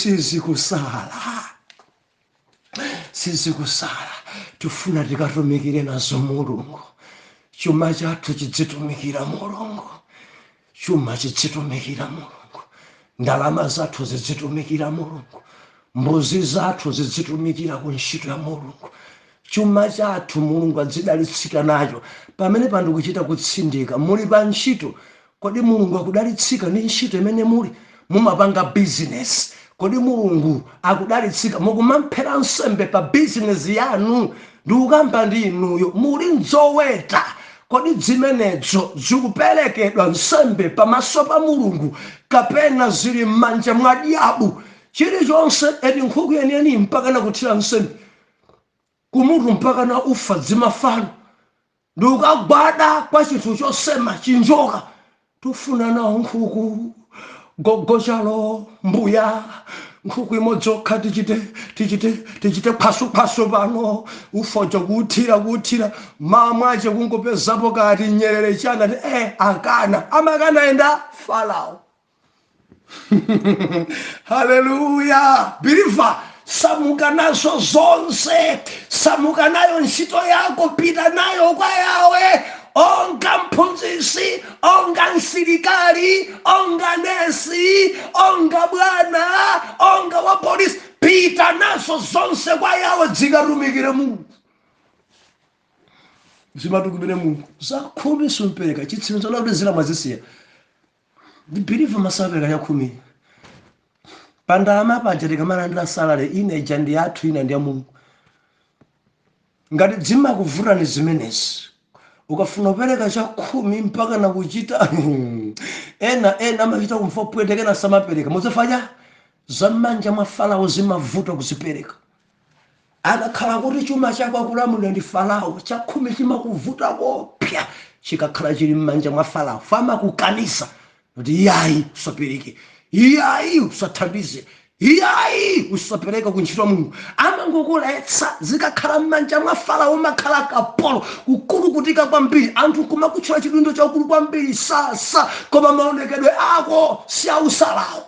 Speaker 1: sizikusala. Tufuna tikatumikire nazo Mulungu. Chuma chathu chidzitumikira Mulungu. Chuma chidzitumikira Mulungu. Ndalama zathu zidzitumikira Mulungu. Mbuzi zathu zidzitumikira ku ntchito ya Mulungu. Chuma chathu Mulungu adzidalitsika nacho. Pamene pandikuchita kutsindika muli pa ntchito, kodi Mulungu akudalitsika ndi ntchito imene muli? Mumapanga business, kodi Mulungu akudalitsika? Mukumamphera nsembe pa business yanu, ndikukamba ndi inuyo muli nzoweta. Kodi zimenezo zikuperekedwa nsembe pamaso pa Mulungu kapena zili m'manja mwa diabu? Chilichonse edi nkhuku yeniyeni mpaka na kuthira nsembe kumutu mpaka na ufa zimafano, ndikagwada kwa chinthu chosema chinjoka. Tufuna nawo nkhuku gogochalo mbuya, nkhuku imodzi okha tichite phasuphasu pano, ufojo kuthira mamwache kungopezapo kati nyerere chana akana amakana enda Farao. Hallelujah. Believer, samuka nazo zonse, samuka nayo ntchito yako, pita nayo kwa Yawe. Onga mphunzitsi, onga msilikali, onga nesi, onga bwana, onga wa polisi, pita nazo zonse kwa Yawe, zikatumikire Mulungu. Zimatumikire Mulungu. Zakhumi sumpereka chitsinzo la kuti zina mwazisiya. Believer masapereka ya khumi. Pandalama paja tikalandira salary ineja ndi yathu, ina ndi ya Mulungu. Ngati zimakuvuta ni zimenezi, ukafuna kupereka cha khumi mpaka na kuchita ena amachita kumfopwetekena samapereka, muzifanya zamanja mwa Farao zimavuta kuzipereka. Akakhala kuti chuma chako akulamulira ndi Farao, cha khumi chimakuvuta kopya, chikakhala chili m'manja mwa Farao, fama kukanisa kuti yayi usapereke, yayi usathandize, yayi usapereka ku ntchito ya Mulungu. Amangokuletsa zikakhala m'manja mwa Farao, makhala kapolo kukulu kutika kwambiri. Anthu kumakutchula chidundo chakulu kwambiri sasa, koma maonekedwe ako si ausalawo.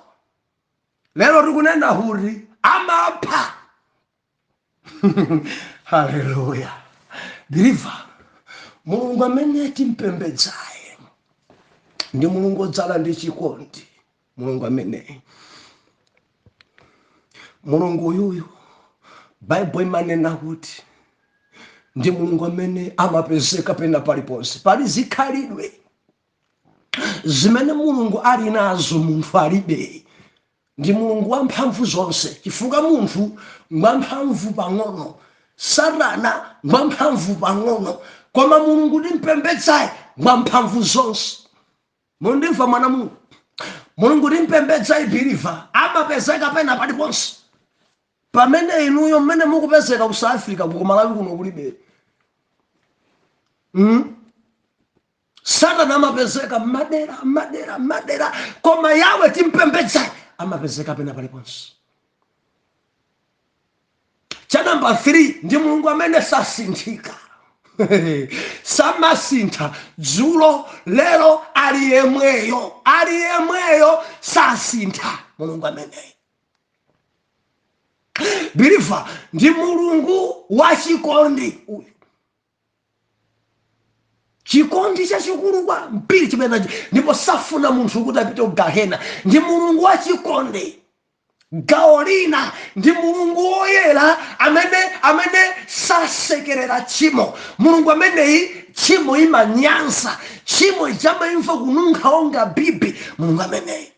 Speaker 1: Lero tikunena kuti amapha. Hallelujah. Believer, Mulungu amene timpembedzaye ndi Mulungu odzala ndi chikondi. Mulungu amene, Mulungu yuyu Bible imanena kuti ndi Mulungu amene amapezeka pena paliponse. Pali zikhalidwe zimene Mulungu ali nazo munthu alibe. Ndi Mulungu wamphamvu zonse, chifukwa munthu ngwamphamvu pang'ono, Satana ngwamphamvu pang'ono, koma Mulungu timpembedzaye ngwamphamvu zonse. Mundimva mwana Mulungu? Mulungu timpembedzaye believer amapezeka pena paliponse. Pamene inuyo mmene mukupezeka ku South Africa ku Malawi kuno kulibe. Satana amapezeka madera, koma Yawe timpembedzaye amapezeka pena paliponse. Cha number 3, ndi Mulungu amene sasinthika. Samasintha dzulo lero ali yemweyo sasintha. Mulungu amene, believer, ndi Mulungu wa chikondi uyu. Chikondi chachikulu kwambiri chimene ndipo safuna munthu kuti apite ku Gehena. Ndi Mulungu wa chikondi gawo lina ndi mulungu woyera amene sasekerera tchimo, mulungu ameneyi tchimo imanyansa, tchimo ichamayimva kununkha onga bibi, mulungu ameneyi.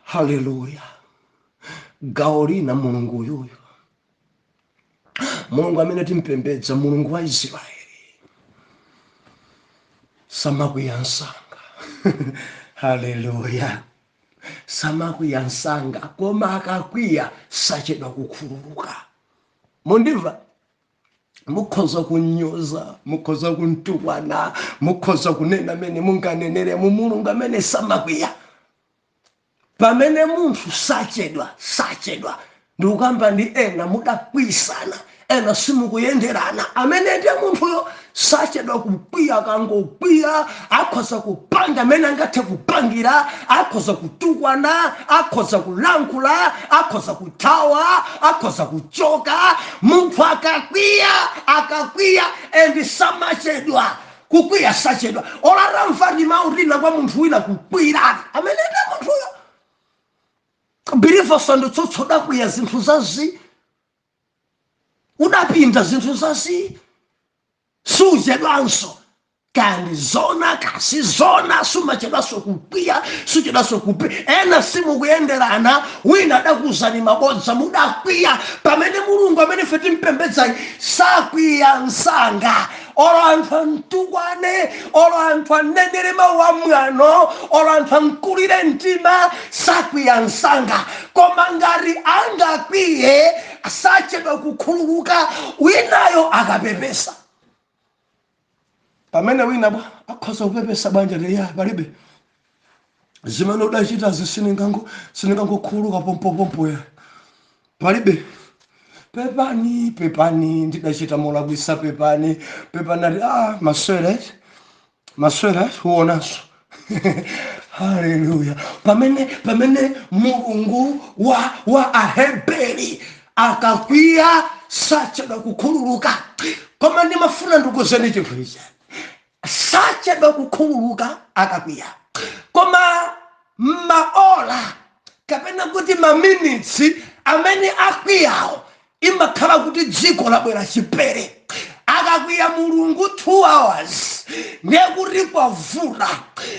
Speaker 1: Haleluya. Gawo lina mulungu uyuyu, mulungu amene timpembedza, mulungu wa Israeli, samakwiyansanga. Haleluya. Samakwiyansanga, koma akakwiya sachedwa kukhululuka. Mundiva? Mukhoza kunyoza, mukhoza kuntukwana, mukhoza kunena amene munganenere mu mulungu amene samakwiya. Pamene munthu sachedwa ndikukamba ndi ena mudakwisana, ena simukuyenderana, amene ndiye munthuyo sachedwa kukwiya. Akangokwiya akhoza kupanga amene angathe kupangira, akhoza kutukwana, akhoza kulankhula, akhoza kuthawa, akhoza kuchoka. Munthu akakwiya and samachedwa. Kukwiya sachedwa. Olaramva ndi maulira kwa munthu wina kukwira, amene ndiye munthuyo. Believers anditsotso udakwiya zinthu zazi, udapinda zinthu zazi, suchedwanso. Kandi zona kasi zona, sumachedwanso kukwiya, suchedwanso kupira. Ena simukuyenderana, wina adakuzani mabodza, mudakwiya. Pamene mulungu amene ife timpembedza sakwiyansanga. Olo anthu antukwane, olo anthu anenere mawu a mwano, olo anthu ankulire mtima, sakwiyansanga. Koma ngati angakwiye sachedwa kukhululuka, winayo akapepesa. Pamene wina akhoza kupepesa banja liya palibe. Zimene udachita siningangokhululuka pompo ya. Palibe. Pepani ndidachita molakwisa pepani ati maswera huonanso. Haleluya. Pamene mulungu wa Aheberi akakwiya sachedwa kukhululuka. Koma ndimafuna ndikuzeni chinthu ichi, sachedwa kukhululuka akakwiya, koma maola kapena kuti maminitsi amene akwiyawo imakhala kuti dziko labwera chipere. Akakwiya mulungu 2 hours ndekuti kwavula,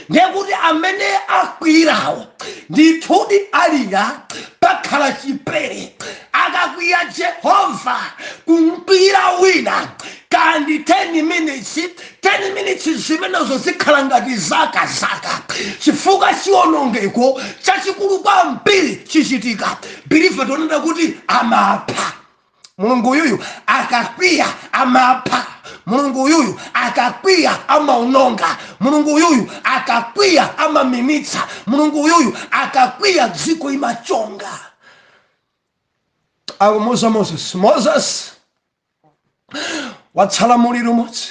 Speaker 1: ndekuti amene akwirawo ndithudi alira pakhala chipere. Akakwiya Jehova kumkwira wina kandi 10 minutes zimenezo zikhala ngati zaka chifukwa chiwonongeko chachikulu kwambiri chichitika. Believe tonena kuti amapha. Mulungu yuyu akakwiya amapha. Mulungu yuyu akakwiya amaunonga. Mulungu yuyu akakwiya amaminitsa. Mulungu yuyu akakwiya dziko imachonga. Akumuza Moses watsala muliro umodzi.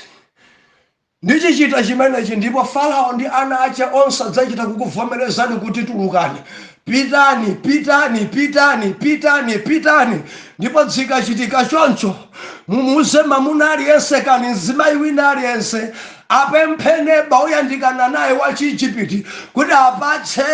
Speaker 1: Ndichichita chimenechi ndipo Farao ndi ana ache onse adzachita kukuvomerezani kuti tulukani. Pitani. Ndipo zikachitika choncho mumuze mwamuna aliyense kani mzimayi wina aliyense apemphene oyandikana naye wa Chiigupti kuti apatse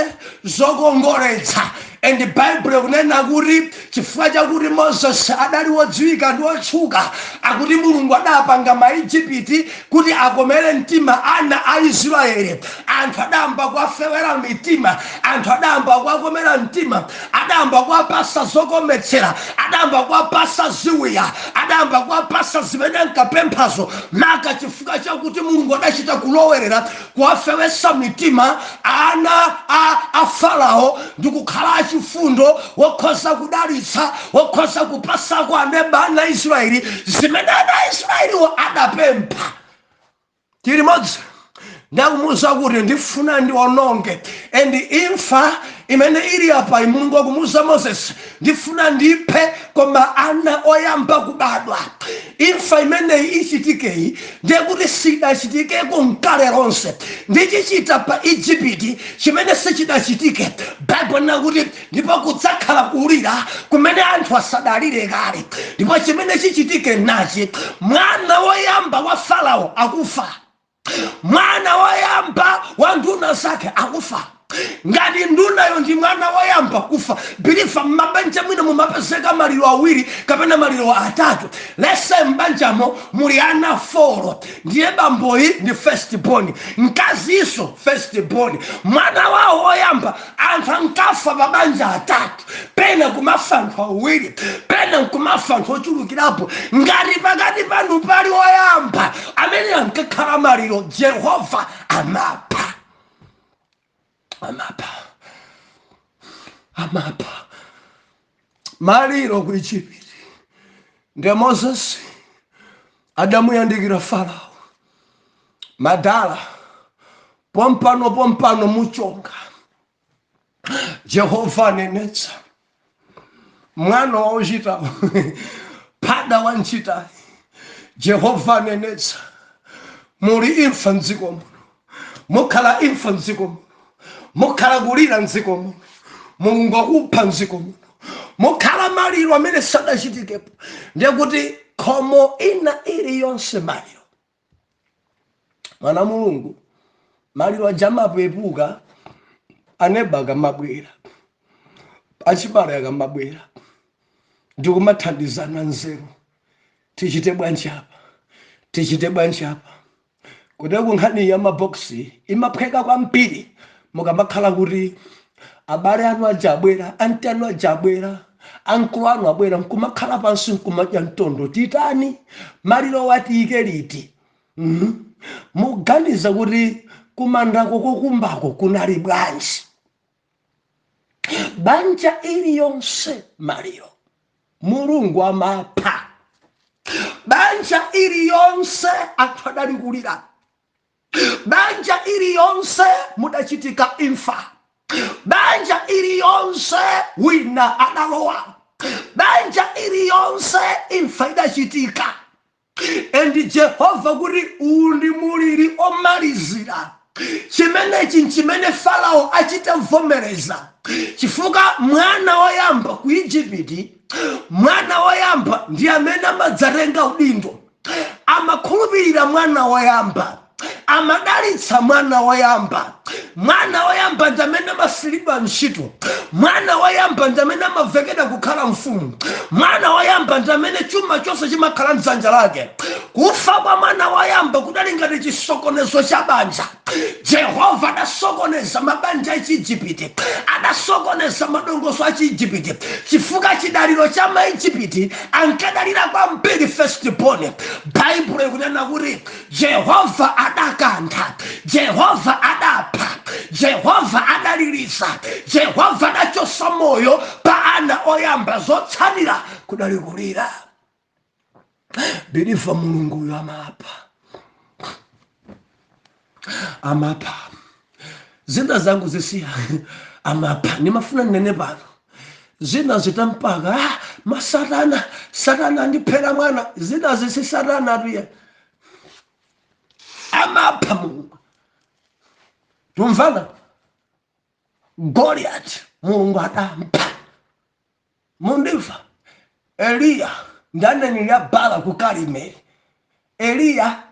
Speaker 1: zokongoletsa. And the Bible kunena kuti chifukwa chakuti Moses adali wodziwika ndi wotchuka, akuti mulungu adapanga Maigupti kuti akomere mtima ana a Israeli. Anthu adamba kuwafewera mitima, anthu adamba kuwakomera mtima, adamba kuwapasa zokometsera, adamba kuwapasa ziwiya, adamba kuwapasa zimene nkapemphazo. Maka chifukwa chakuti mulungu adachita kulowerera kuwafewesa mitima ana a Farao ndi kukhala chifundo wokhoza kudalitsa, wokhoza kupasa kwa ana Israeli zimene ana Israeli adapempha. Tili modzi ndakumuza kuti ndifuna ndiwononge, and imfa imene ili apa mulungu akumuza Moses ndifuna ndiphe koma ana oyamba kubadwa. Imfa imene ichitikeyi ndekuti sidachitikeko nkale lonse. Ndichichita pa Igupti chimene sichidachitike. Bible nakuti ndipo kudzakhala kulira kumene anthu asadalire kale. Ndipo chimene chichitike nachi, mwana woyamba wa Farao akufa, mwana woyamba wa nduna zake akufa. ngati ndunayo ndi mwana woyamba kufa bilifa m'mabanja mwina mumapezeka maliro awiri kapena maliro atatu. Lese m'banjamo muli ana 4 ndiye bamboyi ndi first born, mkaziso first born, mwana wawo woyamba. Anthu ankafa pabanja atatu, pena kumafa anthu awiri, pena kumafa anthu ochulukirapo. Ngati pakati panu pali woyamba amene ankakhala maliro, Jehova amapha. Maliro ku Egypt. Ndi Moses adamuyandikira Farao, madala pompano muchonga. Jehova anenetsa mwana wa uchitawo pada wa nchitayi. Jehova anenetsa muli imfa mdziko muno, mukhala imfa mdziko muno, mukhala kulira mdziko muno, Mulungu akupha mdziko muno, mukhala maliro amene sadachitikepo. Ndiye kuti khomo ina iliyonse maliro, mwana Mulungu maliro ajamapo epuka aneba akamabwera, achibale akamabwera, ndikumathandizana nzeru. Tichite bwanji apa kuti kunkhani ya maboksi imaphweka kwambiri mukamakhala kuti abale anu ajabwera, anti anu ajabwera, ankulu anu abwera, nkumakhala pansi nkumadya mtondo. Titani maliro watiyike liti? Muganiza kuti kumandako kokumbako kunali bwanji? Banja iliyonse maliro, Mulungu amapha. Banja iliyonse anthu adalikulira, banja iliyonse mudachitika imfa, banja iliyonse wina adalowa, banja iliyonse imfa idachitika. Endi Jehova kuti undi muliri omalizira. Chimenechi nchimene Farao achitavomereza, chifukwa mwana woyamba ku Egypt, mwana woyamba ndi amene amadzatenga udindo. Amakhulupirira mwana woyamba, amadalitsa mwana woyamba. Mwana woyamba ndi amene amasiliba ntchito, mwana woyamba ndi amene amavekeda kukhala mfumu, mwana woyamba ndi amene chuma chonse chimakhala mdzanja lake. Kufa kwa mwana woyamba kudali ngati chisokonezo cha banja. Jehova adasokoneza mabanja a Chiigupti, adasokoneza madongoso a Chiigupti, chifukwa chidaliro cha Maigupti ankadalira kwambiri first born. Baibulo ikunena kuti Jehova adakantha, Jehova adapha, Jehova adalilisa, Jehova adachosa moyo pa ana oyamba, zotsalira kudali kulira. Biliva Mulungu uyo amapha. Zina zangu zisiya amapha. Nimafuna nene pano zina zitampaka satana andiphera mwana. Zina zisi satana tuye amapha Mulungu. Tumvana Goliath Mulungu adampha. Mundiva Eliya ndani ya bala kukalimeli. Eliya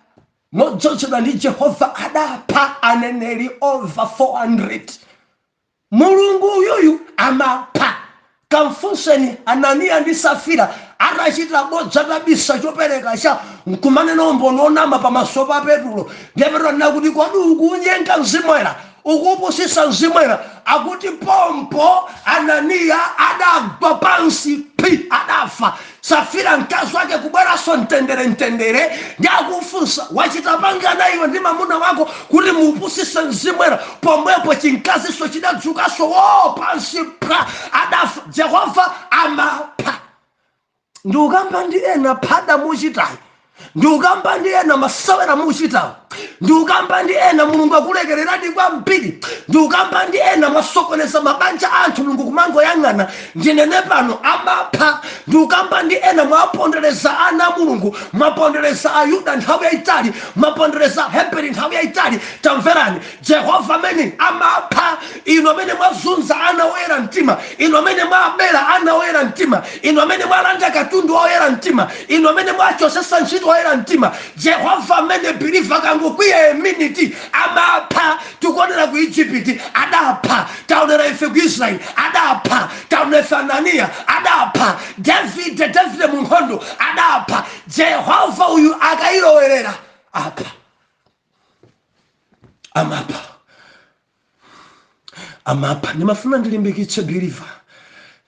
Speaker 1: modzozedwa ndi Jehova adapha aneneri over 400. Mulungu uyuyu amapha. Kamfunseni Anania ndi Safira atachita bodza tabisa chopereka cha nkumanena ombono onama pamaso pa Petulo. Ndiye Petro nakuti kodi ukunyenga mzimwera, ukupusisa mzimwera? Akuti pompo Anania adagwa pansi adafa. Safira mkazi wake kubweraso ntendere ndi akufunsa wachitapangana iwe ndi mamuna wako kuti mupusise mzimwera, pomwepo chinkaziso chidadzukaso pansi adafa. Jehova amapha. Ndiukamba ndi ena pada muchitayi, ndiukamba ndi ena masawera muchitawo, ndiukamba ndi ena Mulungu akulekereradi kwambiri, ndiukamba ndi ena mwasokoneza mabanja anthu Mulungu kumangoyang'ana. Ndinene pano amapha. Ndiukamba ndi ena mwapondereza ana Mulungu, mwapondereza Ayuda nthawi yayitali, mwapondereza Heberi nthawi yayitali. Tamverani, Jehova amene amapha. Inu amene mwazunza ana oyera mtima, inu amene mwabera ana oyera mtima, inu amene mwalanda katundu oyera mtima, inu amene mwachosesa ntchito oyera mtima, Jehova amene biliva kangokwiya eminiti amapha. Tukonera ku Egypt adapha. ku Israeli adapha, Taunethanania adapha, David munkhondo adapha. Jehova uyu akailowerera apha, amapha. Nimafuna ndilimbikitse believer,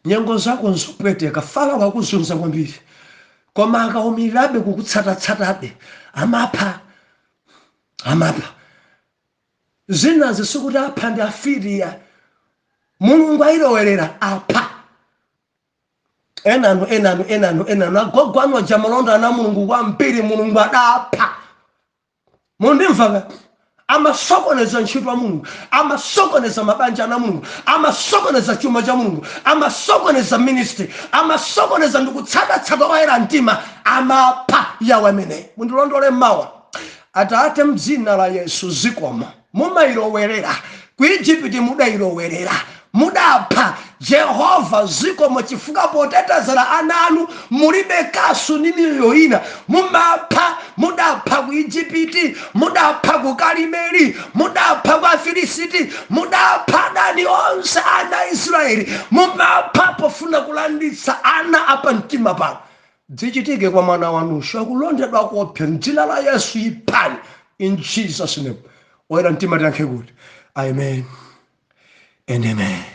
Speaker 1: nyengo zako nzopweteka, Farao akuzunza kwambiri, koma akaumirirabe kukutsatatsatabe amapha. Zina zisukuti apha ndi afiriya, Mulungu ailowerera apha. Enano agogo anu ajamalonda na Mulungu kwambiri, Mulungu adapha. Mundimva? Amasokoneza ntchito ya Mulungu, amasokoneza mabanja na Mulungu, amasokoneza chuma cha Mulungu, amasokoneza ministry, amasokoneza ndikutsata oyera mtima, amapha yawe amene. Mundilondole mawa. Atate mdzina la Yesu zikomo, mumailowerera ku Igupti, mudailowerera, mudapha. Jehova zikomo chifukwa potetezera ana anu mulibe kasu ni miyoyo ina, mumapha. Mudapha ku Igupti, mudapha ku Karimeli, mudapha ku Afilisiti, mudapha adani onse ana Israeli, mumapha pofuna kulanditsa ana apa mtima pano. Dzichitike kwa mwana wanushu akulondedwa kopya m'dzina la Yesu ipani, in Jesus name. Oyera mtima tiyankhe kuti amen and amen.